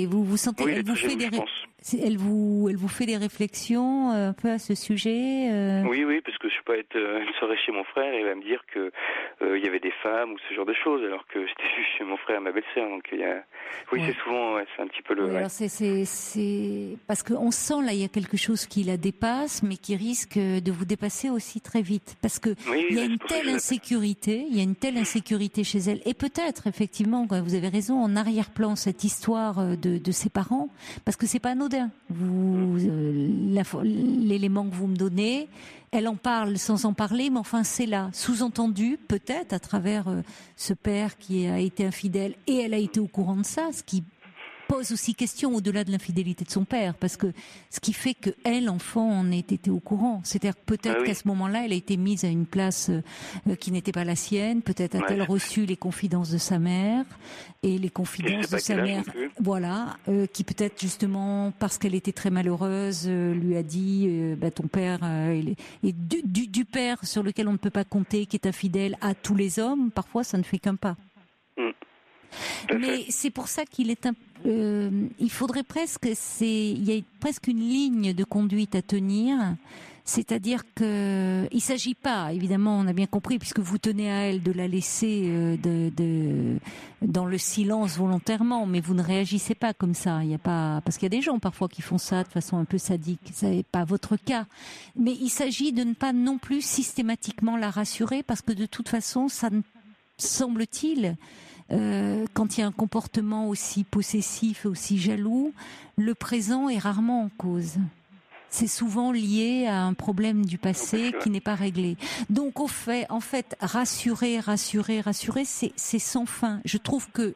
Vous sentez, oui, elle vous fait jalouse, Elle vous fait des réflexions un peu à ce sujet Oui, parce que je peux pas être une soirée chez mon frère et il va me dire que il y avait des femmes ou ce genre de choses, alors que j'étais juste chez mon frère et ma belle-sœur. Donc c'est souvent, c'est un petit peu le. Oui, alors c'est parce qu'on sent là, il y a quelque chose qui la dépasse, mais qui risque de vous dépasser aussi très vite, parce que il y a une telle insécurité chez elle, et peut-être effectivement, vous avez raison, en arrière-plan cette histoire de ses parents, parce que c'est pas anodin. L'élément que vous me donnez, elle en parle sans en parler, mais enfin c'est là, sous-entendu peut-être à travers ce père qui a été infidèle, et elle a été au courant de ça, ce qui pose aussi question au-delà de l'infidélité de son père, parce que ce qui fait que elle, enfant, en ait été au courant. C'est-à-dire que peut-être qu'à ce moment-là, elle a été mise à une place qui n'était pas la sienne. Peut-être a-t-elle reçu les confidences de sa mère, et les confidences de sa mère, qui peut-être justement parce qu'elle était très malheureuse, lui a dit ton père et du père sur lequel on ne peut pas compter, qui est infidèle à tous les hommes. Parfois, ça ne fait qu'un pas. Mais c'est pour ça qu'il est il faudrait presque, il y a presque une ligne de conduite à tenir, c'est-à-dire que il s'agit pas, évidemment, on a bien compris, puisque vous tenez à elle, de la laisser dans le silence volontairement, mais vous ne réagissez pas comme ça. Il y a pas, parce qu'il y a des gens parfois qui font ça de façon un peu sadique. Ça n'est pas votre cas, mais il s'agit de ne pas non plus systématiquement la rassurer, parce que de toute façon, ça ne semble-t-il. Quand il y a un comportement aussi possessif et aussi jaloux, le présent est rarement en cause. C'est souvent lié à un problème du passé qui n'est pas réglé. Donc en fait, rassurer, c'est sans fin. Je trouve que,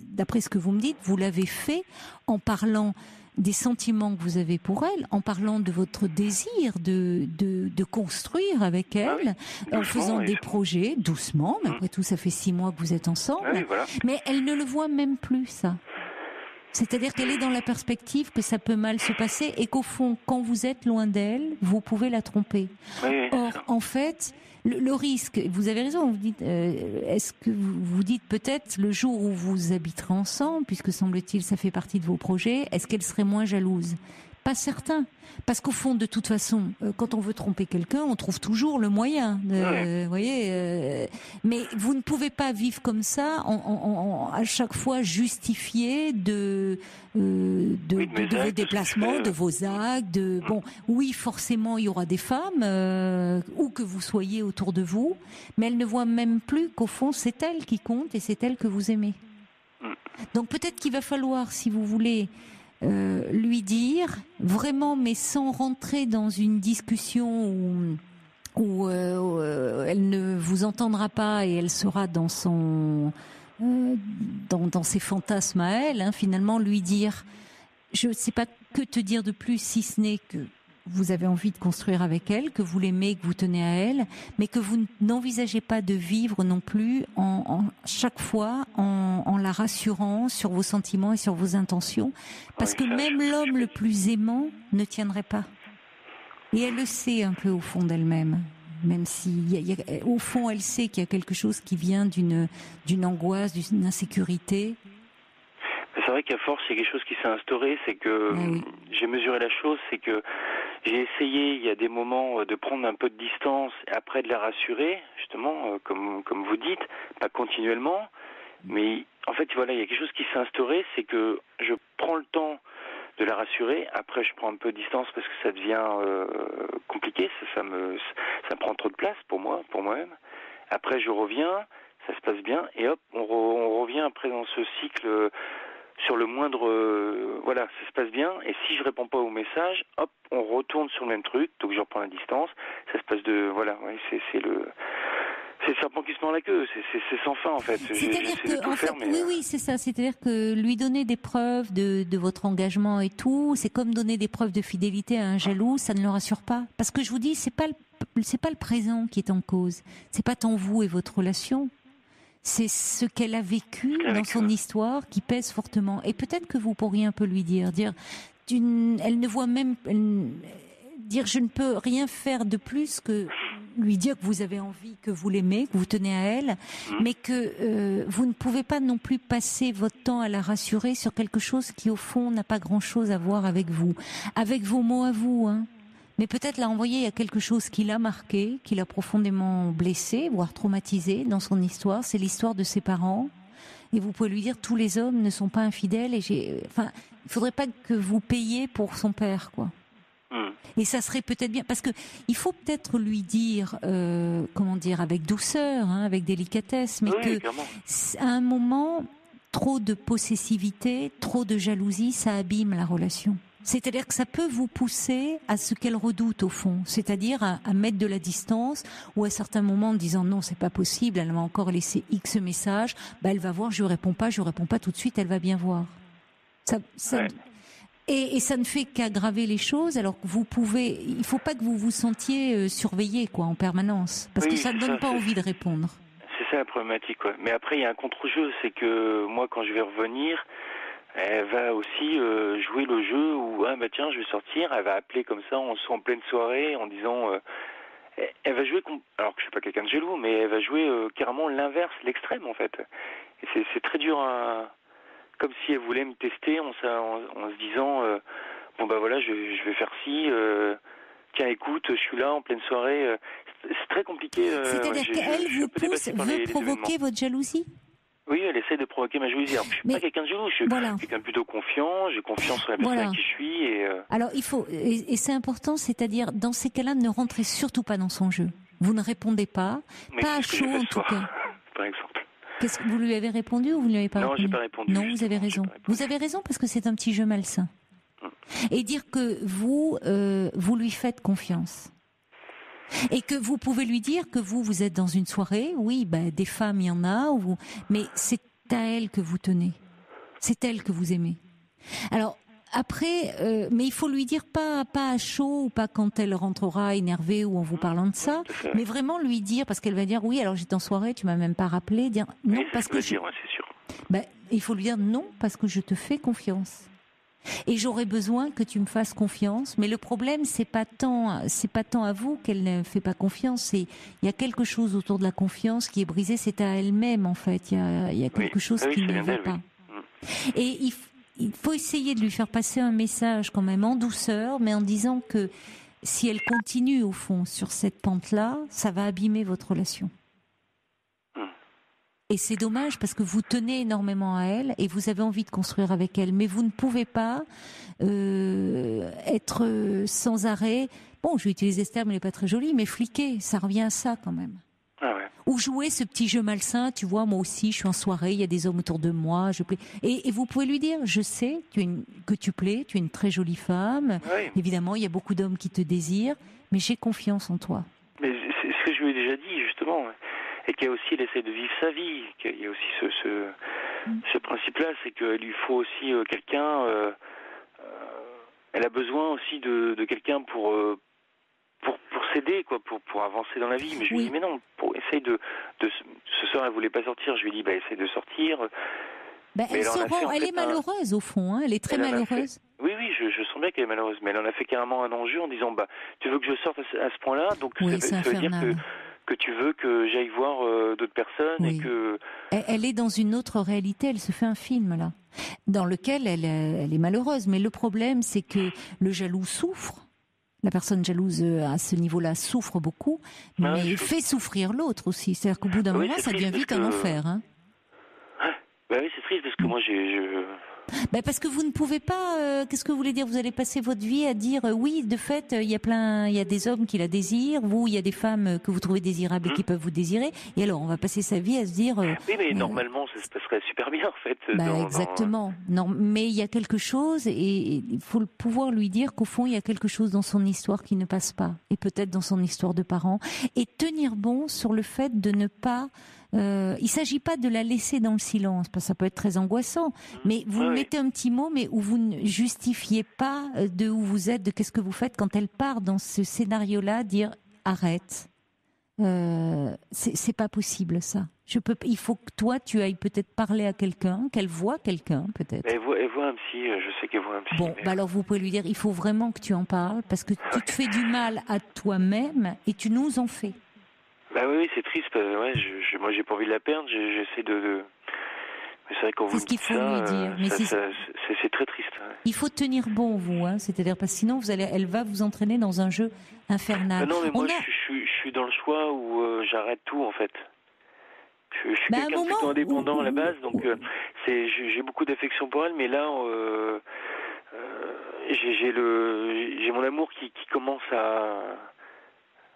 d'après ce que vous me dites, vous l'avez fait en parlant des sentiments que vous avez pour elle, en parlant de votre désir de construire avec elle, en faisant des projets, doucement, mais après tout, ça fait 6 mois que vous êtes ensemble, mais elle ne le voit même plus, ça. C'est-à-dire qu'elle est dans la perspective que ça peut mal se passer, et qu'au fond, quand vous êtes loin d'elle, vous pouvez la tromper. Or, en fait, le risque, vous avez raison, vous dites, est-ce que vous dites peut-être le jour où vous habiterez ensemble, puisque semble-t-il ça fait partie de vos projets, est-ce qu'elle serait moins jalouse ? Pas certain. Parce qu'au fond, de toute façon, quand on veut tromper quelqu'un, on trouve toujours le moyen. Voyez, mais vous ne pouvez pas vivre comme ça, à chaque fois justifier de vos déplacements, de vos actes. Bon, oui, forcément, il y aura des femmes, où que vous soyez autour de vous, mais elle ne voit même plus qu'au fond, c'est elle qui compte et c'est elle que vous aimez. Donc peut-être qu'il va falloir, si vous voulez, lui dire vraiment, mais sans rentrer dans une discussion où elle ne vous entendra pas et elle sera dans son dans ses fantasmes à elle, finalement lui dire, je ne sais pas que te dire de plus, si ce n'est que vous avez envie de construire avec elle, que vous l'aimez, que vous tenez à elle, mais que vous n'envisagez pas de vivre non plus chaque fois en la rassurant sur vos sentiments et sur vos intentions, parce que même l'homme le plus aimant ne tiendrait pas. Et elle le sait un peu au fond d'elle-même, même si au fond elle sait qu'il y a quelque chose qui vient d'une angoisse, d'une insécurité. C'est vrai qu'à force, il y a quelque chose qui s'est instauré, c'est que j'ai mesuré la chose, c'est que j'ai essayé, il y a des moments, de prendre un peu de distance, et après de la rassurer, justement, comme vous dites, pas continuellement, mais en fait, voilà, il y a quelque chose qui s'est instauré, c'est que je prends le temps de la rassurer, après je prends un peu de distance parce que ça devient compliqué, ça me prend trop de place pour moi-même. Après je reviens, ça se passe bien, et hop, on revient après dans ce cycle. Sur le moindre, ça se passe bien. Et si je réponds pas au message, hop, on retourne sur le même truc. Donc je reprends la distance. Ça se passe c'est le serpent qui se mord la queue. C'est sans fin en fait. Oui, c'est ça. C'est-à-dire que lui donner des preuves de votre engagement et tout, c'est comme donner des preuves de fidélité à un jaloux. Ça ne le rassure pas. Parce que je vous dis, c'est pas le présent qui est en cause. C'est pas tant vous et votre relation. C'est ce qu'elle a vécu dans son histoire qui pèse fortement. Et peut-être que vous pourriez un peu lui dire, elle ne voit même, dire je ne peux rien faire de plus que lui dire que vous avez envie, que vous l'aimez, que vous tenez à elle, mais que vous ne pouvez pas non plus passer votre temps à la rassurer sur quelque chose qui, au fond, n'a pas grand-chose à voir avec vous. Avec vos mots à vous, hein. Mais peut-être la renvoyer à quelque chose qui l'a marqué, qui l'a profondément blessé, voire traumatisé dans son histoire. C'est l'histoire de ses parents. Et vous pouvez lui dire, tous les hommes ne sont pas infidèles. Et il faudrait pas que vous payiez pour son père, quoi. Et ça serait peut-être bien, parce que il faut peut-être lui dire, avec douceur, hein, avec délicatesse, mais à un moment, trop de possessivité, trop de jalousie, ça abîme la relation. C'est-à-dire que ça peut vous pousser à ce qu'elle redoute au fond, c'est-à-dire à mettre de la distance, ou à certains moments en disant non, c'est pas possible, elle m'a encore laissé X messages, elle va voir, je réponds pas tout de suite, elle va bien voir. Et ça ne fait qu'aggraver les choses, alors que il faut pas que vous vous sentiez surveillé, en permanence, parce que ça ne donne pas envie de répondre. C'est ça la problématique, quoi. Mais après, il y a un contre-jeu, c'est que moi, quand je vais revenir, elle va aussi jouer le jeu où, tiens, je vais sortir, elle va appeler comme ça, en pleine soirée, en disant... elle va jouer, alors que je suis pas quelqu'un de jaloux, mais elle va jouer carrément l'inverse, l'extrême, en fait. Et c'est très dur à... Comme si elle voulait me tester en se disant je vais faire ci, tiens écoute, je suis là en pleine soirée. C'est très compliqué. C'est-à-dire qu'elle vous pousse, veut provoquer votre jalousie? Oui, elle essaie de provoquer ma jalousie. Alors, je suis pas quelqu'un de jaloux, je suis quelqu'un de plutôt confiant, j'ai confiance en la personne avec qui je suis. Alors il faut, et c'est important, c'est-à-dire dans ces cas-là, ne rentrez surtout pas dans son jeu. Vous ne répondez pas, pas à chaud en tout cas. Par exemple. Qu'est-ce que vous lui avez répondu ou vous ne lui avez pas répondu? Non, j'ai pas répondu. Non, vous avez raison. Vous avez raison parce que c'est un petit jeu malsain. Et dire que vous lui faites confiance. Et que vous pouvez lui dire que vous êtes dans une soirée, oui, des femmes, il y en a, mais c'est à elle que vous tenez. C'est elle que vous aimez. Alors, après, mais il faut lui dire pas à chaud ou pas quand elle rentrera énervée ou en vous parlant de ça, mais vraiment lui dire, parce qu'elle va dire oui, alors j'étais en soirée, tu m'as même pas rappelé, dire non parce que c'est sûr. Il faut lui dire non parce que je te fais confiance. Et j'aurais besoin que tu me fasses confiance, mais le problème c'est pas tant à vous qu'elle ne fait pas confiance, il y a quelque chose autour de la confiance qui est brisé, c'est à elle-même en fait, il y a quelque chose qui ne va pas. Et il faut essayer de lui faire passer un message quand même en douceur, mais en disant que si elle continue au fond sur cette pente-là, ça va abîmer votre relation. Et c'est dommage parce que vous tenez énormément à elle et vous avez envie de construire avec elle, mais vous ne pouvez pas être sans arrêt. Bon, je vais utiliser ce terme, il n'est pas très joli, mais fliquer, ça revient à ça quand même. Ou jouer ce petit jeu malsain, tu vois, moi aussi, je suis en soirée, il y a des hommes autour de moi, je plais. Et vous pouvez lui dire, je sais que tu plais, tu es une très jolie femme, évidemment, il y a beaucoup d'hommes qui te désirent, mais j'ai confiance en toi. Mais c'est ce que je lui ai déjà dit, justement, et qu'il y a aussi, elle essaie de vivre sa vie, qu'il y a aussi ce principe-là, c'est qu'il lui faut aussi quelqu'un, elle a besoin aussi de quelqu'un pour s'aider, pour avancer dans la vie. Mais je lui dis, mais non, essaye ce soir, elle voulait pas sortir. Je lui dis, essaye de sortir. Elle est malheureuse, au fond, hein, elle est très malheureuse. Oui, je sens bien qu'elle est malheureuse, mais elle en a fait carrément un enjeu en disant, tu veux que je sorte à ce point-là, donc ça veut dire que tu veux que j'aille voir d'autres personnes et que... Elle est dans une autre réalité, elle se fait un film, là, dans lequel elle est malheureuse. Mais le problème, c'est que le jaloux souffre. La personne jalouse à ce niveau-là souffre beaucoup, mais fait souffrir l'autre aussi. C'est-à-dire qu'au bout d'un moment, ça devient vite un enfer. Hein. Oui, c'est triste parce que moi, parce que vous ne pouvez pas. Qu'est-ce que vous voulez dire? Vous allez passer votre vie à dire oui, de fait, il y a des hommes qui la désirent. Vous, il y a des femmes que vous trouvez désirables et qui peuvent vous désirer. Et alors, on va passer sa vie à se dire. Oui, mais normalement, ça se passerait super bien, en fait. Exactement. Non, mais il y a quelque chose, et il faut pouvoir lui dire qu'au fond, il y a quelque chose dans son histoire qui ne passe pas, et peut-être dans son histoire de parents, et tenir bon sur le fait de ne pas. Il ne s'agit pas de la laisser dans le silence, parce que ça peut être très angoissant, mais vous mettez un petit mot, mais où vous ne justifiez pas de où vous êtes, de qu'est-ce que vous faites quand elle part dans ce scénario-là, dire arrête, c'est pas possible ça. Il faut que toi tu ailles peut-être parler à quelqu'un, qu'elle voie quelqu'un peut-être. Elle voit un psy, je sais qu'elle voit un psy. Bon, alors vous pouvez lui dire, il faut vraiment que tu en parles, parce que tu te fais du mal à toi-même et tu nous en fais. Bah oui, c'est triste. Ouais, moi, j'ai pas envie de la perdre. J'essaie de... Mais c'est vrai qu'on vous dit ça, c'est très triste. Ouais. Il faut tenir bon, vous, hein. C'est-à-dire parce que sinon, elle va vous entraîner dans un jeu infernal. Non, mais moi, je suis dans le choix où j'arrête tout, en fait. Je suis quelqu'un de plutôt indépendant à la base, donc j'ai beaucoup d'affection pour elle, mais là, j'ai mon amour qui commence à...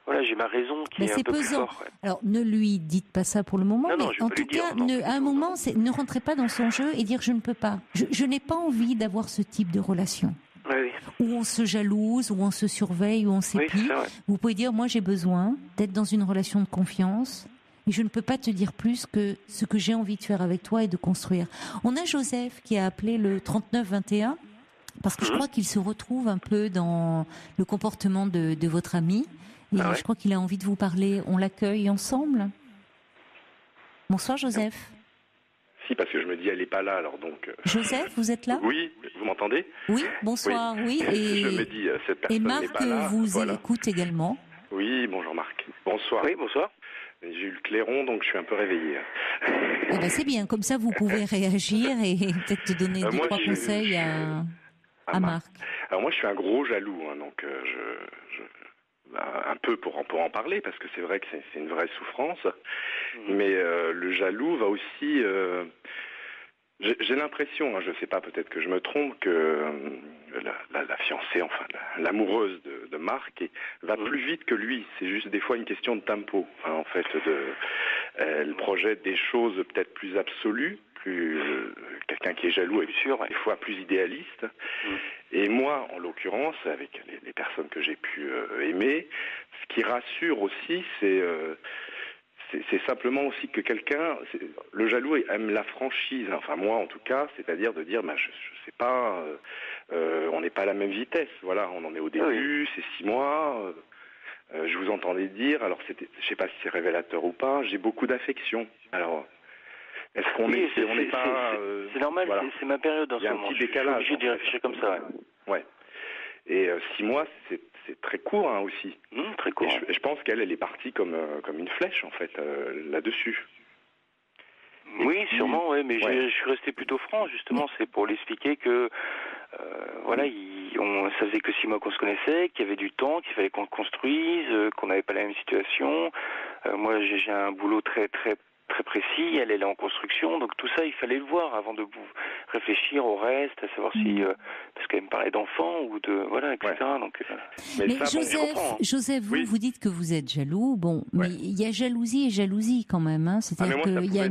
Voilà, j'ai ma raison qui est un peu pesant. Plus fort. Ouais. Alors, ne lui dites pas ça pour le moment, mais en tout cas, à un moment, ne rentrez pas dans son jeu et dire je ne peux pas. Je n'ai pas envie d'avoir ce type de relation. Oui. Où on se jalouse, où on se surveille, où on s'épie. Oui, vous pouvez dire, moi j'ai besoin d'être dans une relation de confiance et je ne peux pas te dire plus que ce que j'ai envie de faire avec toi et de construire. On a Joseph qui a appelé le 3921 parce que je crois qu'il se retrouve un peu dans le comportement de votre ami. Et je crois qu'il a envie de vous parler. On l'accueille ensemble. Bonsoir Joseph. Si, parce que je me dis elle n'est pas là, alors donc... Joseph, vous êtes là? Oui, vous m'entendez? Oui, bonsoir, oui. Et, je me dis, cette personne n'est pas là. Et Marc vous écoute également. Oui, bonjour Marc. Bonsoir. Oui, bonsoir. J'ai eu le clairon, donc je suis un peu réveillé. Eh ben, c'est bien, comme ça vous pouvez réagir et peut-être donner 2-3 conseils à Marc. Alors moi je suis un gros jaloux, hein, donc un peu pour en parler, parce que c'est vrai que c'est une vraie souffrance, mais le jaloux va aussi... j'ai l'impression, hein, je ne sais pas, peut-être que je me trompe, que la fiancée, enfin l'amoureuse de Marc va plus vite que lui. C'est juste des fois une question de tempo. Enfin, en fait, elle projette des choses peut-être plus absolues, quelqu'un qui est jaloux est des fois plus idéaliste. Et moi, en l'occurrence, avec les personnes que j'ai pu aimer, ce qui rassure aussi, c'est simplement aussi que le jaloux aime la franchise, enfin moi en tout cas, c'est-à-dire de dire, je sais pas, on n'est pas à la même vitesse, voilà, on en est au début, c'est 6 mois, je vous entendais dire, alors je sais pas si c'est révélateur ou pas, j'ai beaucoup d'affection, alors... Est-ce qu'on n'est pas... c'est normal, voilà. C'est ma période en ce moment. Il y a un petit décalage. Je suis obligé d'y réfléchir comme ça. Ouais. Et 6 mois, c'est très court hein, aussi. Très court. Et je pense qu'elle est partie comme une flèche, en fait, là-dessus. Oui, sûrement, ouais, mais je suis resté plutôt franc, justement. C'est pour l'expliquer que, voilà, ça faisait que 6 mois qu'on se connaissait, qu'il y avait du temps, qu'il fallait qu'on le construise, qu'on n'avait pas la même situation. Moi, j'ai un boulot très précis, elle est en construction, donc tout ça il fallait le voir avant de réfléchir au reste, à savoir si parce qu'elle me parlait d'enfants ou de voilà, etc. Donc, mais Joseph, vous dites que vous êtes jaloux, mais il y a jalousie et jalousie quand même, hein. C'est-à-dire que il y a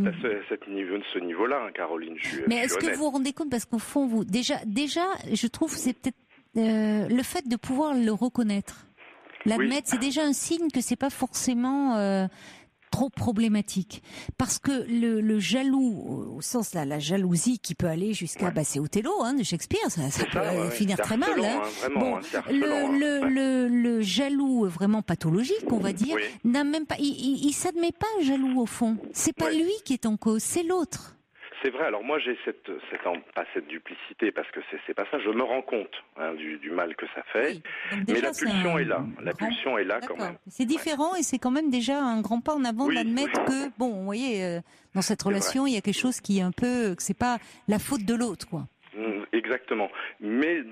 ce niveau-là, hein, Caroline. Mais est-ce que vous vous rendez compte, parce qu'au fond vous déjà, je trouve c'est peut-être le fait de pouvoir le reconnaître, l'admettre, c'est déjà un signe que c'est pas forcément trop problématique, parce que le jaloux, au sens là, la jalousie qui peut aller jusqu'à c'est Othello de Shakespeare, ça peut finir très mal. Vraiment, le jaloux vraiment pathologique, on va dire, n'a même pas, il s'admet pas jaloux au fond. C'est pas lui qui est en cause, c'est l'autre. C'est vrai. Alors moi j'ai pas cette duplicité, parce que c'est pas ça. Je me rends compte du mal que ça fait. Mais la pulsion est là. La pulsion est là quand même. C'est différent et c'est quand même déjà un grand pas en avant d'admettre que vous voyez, dans cette relation il y a quelque chose qui est un peu, que c'est pas la faute de l'autre, quoi. Exactement. Mais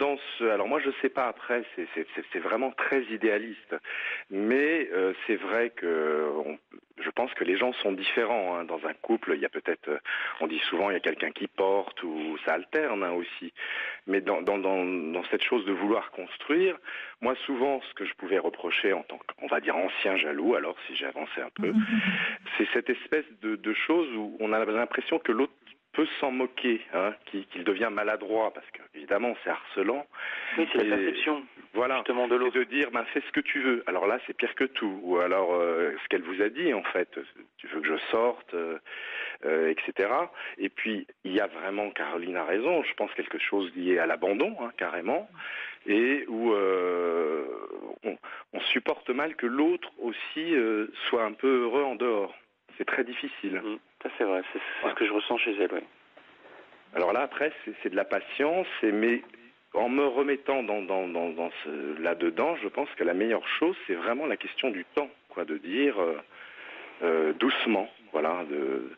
alors moi je sais pas, après c'est vraiment très idéaliste. Mais c'est vrai que je pense que les gens sont différents. Hein. Dans un couple, il y a peut-être, on dit souvent, il y a quelqu'un qui porte ou ça alterne aussi. Mais dans cette chose de vouloir construire, moi souvent ce que je pouvais reprocher en tant qu'on va dire ancien jaloux, alors si j'ai avancé un peu, c'est cette espèce de chose où on a l'impression que l'autre peut s'en moquer, qu'il devient maladroit, parce que évidemment c'est harcelant. Oui, c'est la perception. Voilà, justement de l'autre. De dire fais ce que tu veux. Alors là c'est pire que tout. Ou alors ce qu'elle vous a dit en fait, tu veux que je sorte, etc. Et puis il y a vraiment, Caroline a raison, je pense quelque chose lié à l'abandon, carrément, et où on supporte mal que l'autre aussi soit un peu heureux en dehors. C'est très difficile. Ça c'est vrai, c'est ce que je ressens chez elle, oui. Alors là, après, c'est de la patience, mais en me remettant là-dedans, je pense que la meilleure chose, c'est vraiment la question du temps, de dire, doucement, voilà, de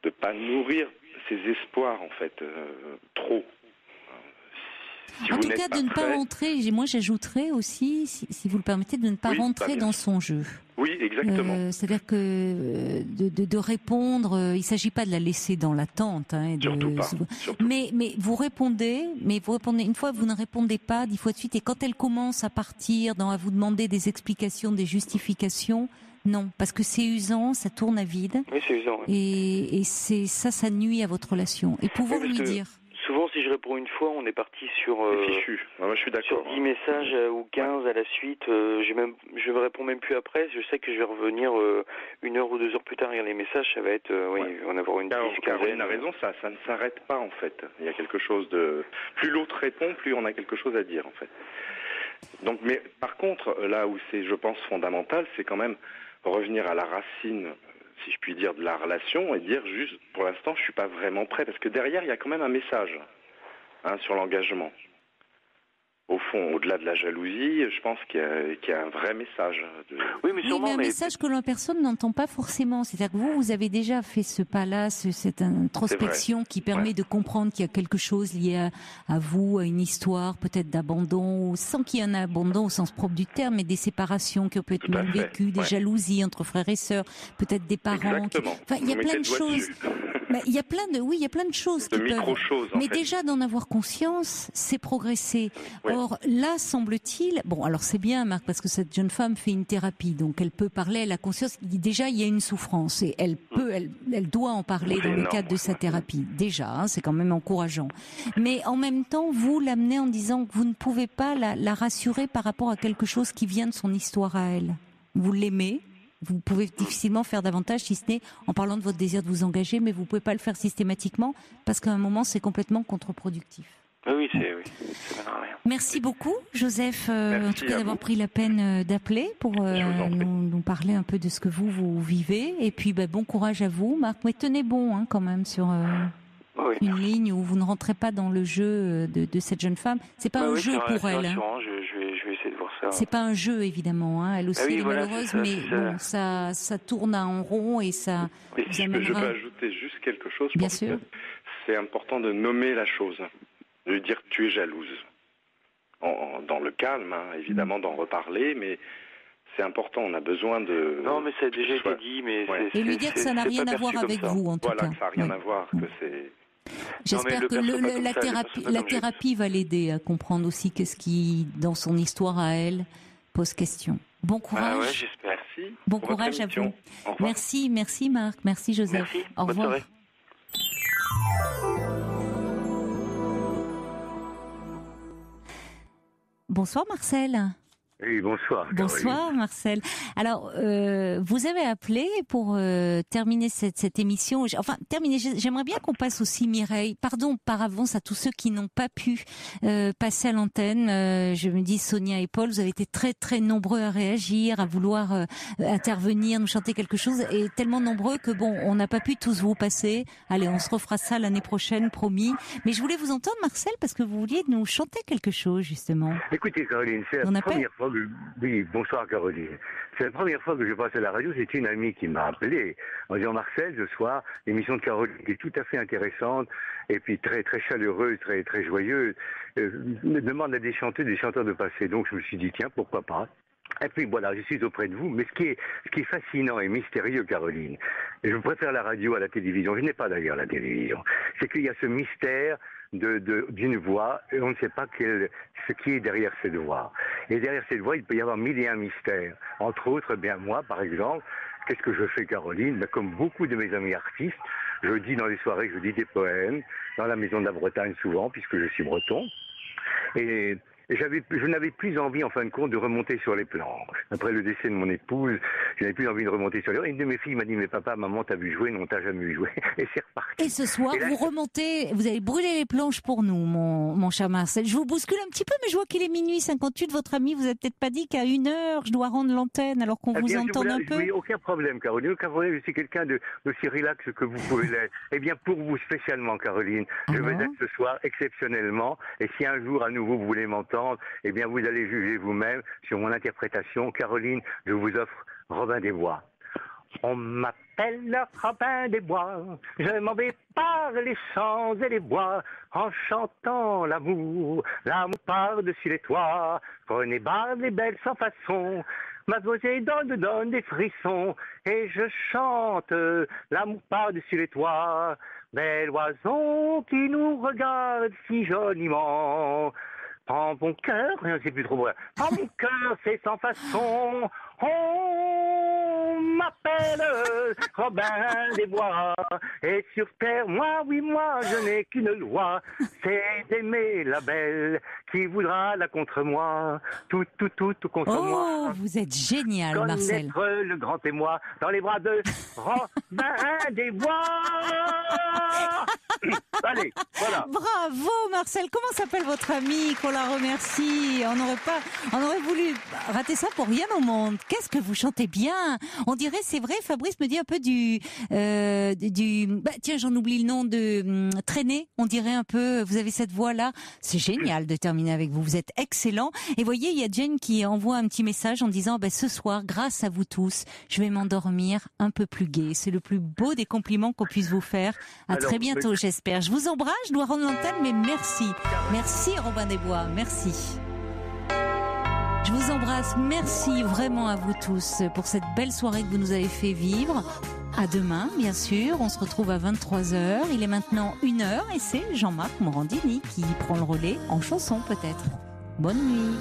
ne pas nourrir ses espoirs, en fait, trop. Si en tout cas, de ne pas rentrer, moi j'ajouterais aussi, si vous le permettez, de ne pas rentrer dans son jeu. Oui, exactement. C'est-à-dire que de répondre, il ne s'agit pas de la laisser dans l'attente. Surtout pas. Mais vous répondez, une fois vous ne répondez pas 10 fois de suite, et quand elle commence à partir, à vous demander des explications, des justifications, non, parce que c'est usant, ça tourne à vide. Oui, c'est usant. Oui. Et ça nuit à votre relation. Et pouvez-vous lui dire? Souvent, si je réponds une fois, on est parti sur fichu. Moi, je suis d'accord. Sur 10 messages ou 15 à la suite. Je ne réponds même plus après. Je sais que je vais revenir 1 heure ou 2 heures plus tard. Et les messages, ça va être, on va avoir une 10-15. Caroline a raison, ça ne s'arrête pas, en fait. Il y a quelque chose de... Plus l'autre répond, plus on a quelque chose à dire, en fait. Donc, mais par contre, là où c'est, je pense, fondamental, c'est quand même revenir à la racine, si je puis dire, de la relation et dire juste, pour l'instant, je suis pas vraiment prêt, parce que derrière, il y a quand même un message sur l'engagement. Au fond, au-delà de la jalousie, je pense qu'il y a un vrai message. Oui, mais sûrement. Mais un message que la personne n'entend pas forcément. C'est-à-dire que vous avez déjà fait ce pas-là, cette introspection qui permet de comprendre qu'il y a quelque chose lié à vous, à une histoire peut-être d'abandon, sans qu'il y ait un abandon au sens propre du terme, mais des séparations qui ont pu être mal vécues, des jalousies entre frères et sœurs, peut-être des parents. Enfin, il y a plein de choses. Il y a plein de choses qui peuvent. Mais déjà d'en avoir conscience, c'est progresser. Or, là, semble-t-il, alors c'est bien, Marc, parce que cette jeune femme fait une thérapie, donc elle peut parler, elle a conscience, déjà, il y a une souffrance, et elle doit en parler dans le cadre de sa thérapie. Déjà, c'est quand même encourageant. Mais en même temps, vous l'amenez en disant que vous ne pouvez pas la rassurer par rapport à quelque chose qui vient de son histoire à elle. Vous l'aimez. Vous pouvez difficilement faire davantage, si ce n'est en parlant de votre désir de vous engager, mais vous ne pouvez pas le faire systématiquement, parce qu'à un moment, c'est complètement contre-productif. Oui, ça mène à rien. Merci beaucoup, Joseph, en tout cas d'avoir pris la peine d'appeler pour nous parler un peu de ce que vous vivez. Et puis, bon courage à vous, Marc. Mais tenez bon, quand même, sur une ligne où vous ne rentrez pas dans le jeu de cette jeune femme. C'est pas un jeu pour elle. Je vais essayer de voir ça. C'est pas un jeu, évidemment. Elle aussi, elle est malheureuse, mais bon, ça tourne en rond et ça. Je peux ajouter juste quelque chose. Bien sûr. C'est important de nommer la chose. De dire tu es jalouse. Dans le calme, évidemment, d'en reparler, mais c'est important, on a besoin de... Non, mais ça a déjà été dit, mais... Et lui dire que ça n'a rien à voir avec vous, en tout cas. Voilà, que ça n'a rien à voir, que c'est... J'espère que la thérapie va l'aider à comprendre aussi qu'est-ce qui, dans son histoire à elle, pose question. Bon courage. J'espère. Merci. Bon courage à vous. Merci Marc, merci Joseph. Merci. Au revoir. Bonne soirée. Bonsoir Marcel. Oui, bonsoir. Bonsoir Marcel. Alors, vous avez appelé pour terminer cette émission. Enfin, j'aimerais bien qu'on passe aussi Mireille. Pardon par avance à tous ceux qui n'ont pas pu passer à l'antenne. Je me dis, Sonia et Paul, vous avez été très très nombreux à réagir, à vouloir intervenir, nous chanter quelque chose, et tellement nombreux que on n'a pas pu tous vous passer. Allez, on se refera ça l'année prochaine, promis. Mais je voulais vous entendre, Marcel, parce que vous vouliez nous chanter quelque chose, justement. Écoutez, Caroline, c'est la première fois. Oui, bonsoir Caroline. C'est la première fois que je passe à la radio, c'est une amie qui m'a appelé en disant Marcel, ce soir, l'émission de Caroline qui est tout à fait intéressante et puis très très chaleureuse, très très joyeuse, me demande à des chanteurs de passer. Donc je me suis dit tiens, pourquoi pas. Et puis voilà, je suis auprès de vous. Mais ce qui est fascinant et mystérieux, Caroline, et je préfère la radio à la télévision, je n'ai pas d'ailleurs la télévision, c'est qu'il y a ce mystère d'une voix, et on ne sait pas ce qui est derrière cette voix. Et derrière cette voix, il peut y avoir 1001 mystères. Entre autres, moi, par exemple, qu'est-ce que je fais, Caroline? Comme beaucoup de mes amis artistes, je dis dans les soirées, je dis des poèmes, dans la maison de la Bretagne souvent, puisque je suis breton. Et je n'avais plus envie, en fin de compte, de remonter sur les planches. Après le décès de mon épouse, je n'avais plus envie de remonter sur les planches. Une de mes filles m'a dit, mais papa, maman, t'as vu jouer? Non, t'as jamais vu jouer. Et c'est reparti. Et ce soir, vous remontez, vous allez brûler les planches pour nous, mon cher Marcel. Je vous bouscule un petit peu, mais je vois qu'il est minuit 58. Votre ami vous a peut-être pas dit qu'à 1h, je dois rendre l'antenne alors qu'on vous entende un peu? Oui, aucun problème, Caroline. Aucun problème. Je suis quelqu'un d'aussi relax que vous pouvez l'être. Eh bien, pour vous spécialement, Caroline, je vais être ce soir exceptionnellement. Et si un jour, à nouveau, vous voulez m'entendre, eh bien, vous allez juger vous-même sur mon interprétation. Caroline, je vous offre Robin des Bois. On m'appelle Robin des Bois, je m'en vais par les champs et les bois, en chantant l'amour, l'amour par-dessus les toits. Prenez barbe les belles sans façon, ma voix donne des frissons, et je chante l'amour par-dessus les toits. Bel oiseau qui nous regarde si joliment, prends mon cœur, je sais plus trop moi, prends mon cœur, c'est sans façon. On m'appelle Robin des Bois, et sur terre, moi, je n'ai qu'une loi, c'est d'aimer la belle qui voudra la contre moi, tout contre moi. Oh, vous êtes génial, Marcel. Connaître le grand émoi dans les bras de Robin des Bois. Allez, voilà. Bravo, Marcel. Comment s'appelle votre ami, qu'on la remercie? On aurait voulu rater ça pour rien au monde. Qu'est-ce que vous chantez bien. On dirait, c'est vrai, Fabrice me dit un peu tiens, j'en oublie le nom, de traîner. On dirait un peu, vous avez cette voix-là. C'est génial de terminer avec vous. Vous êtes excellent. Et voyez, il y a Jane qui envoie un petit message en disant, ce soir, grâce à vous tous, je vais m'endormir un peu plus gai. C'est le plus beau des compliments qu'on puisse vous faire. Très bientôt, j'espère. Je vous embrasse, je dois rendre l'antenne, mais merci. Merci, Robin des Bois. Merci. Je vous embrasse. Merci vraiment à vous tous pour cette belle soirée que vous nous avez fait vivre. À demain, bien sûr. On se retrouve à 23h. Il est maintenant 1h et c'est Jean-Marc Morandini qui prend le relais en chanson, peut-être. Bonne nuit.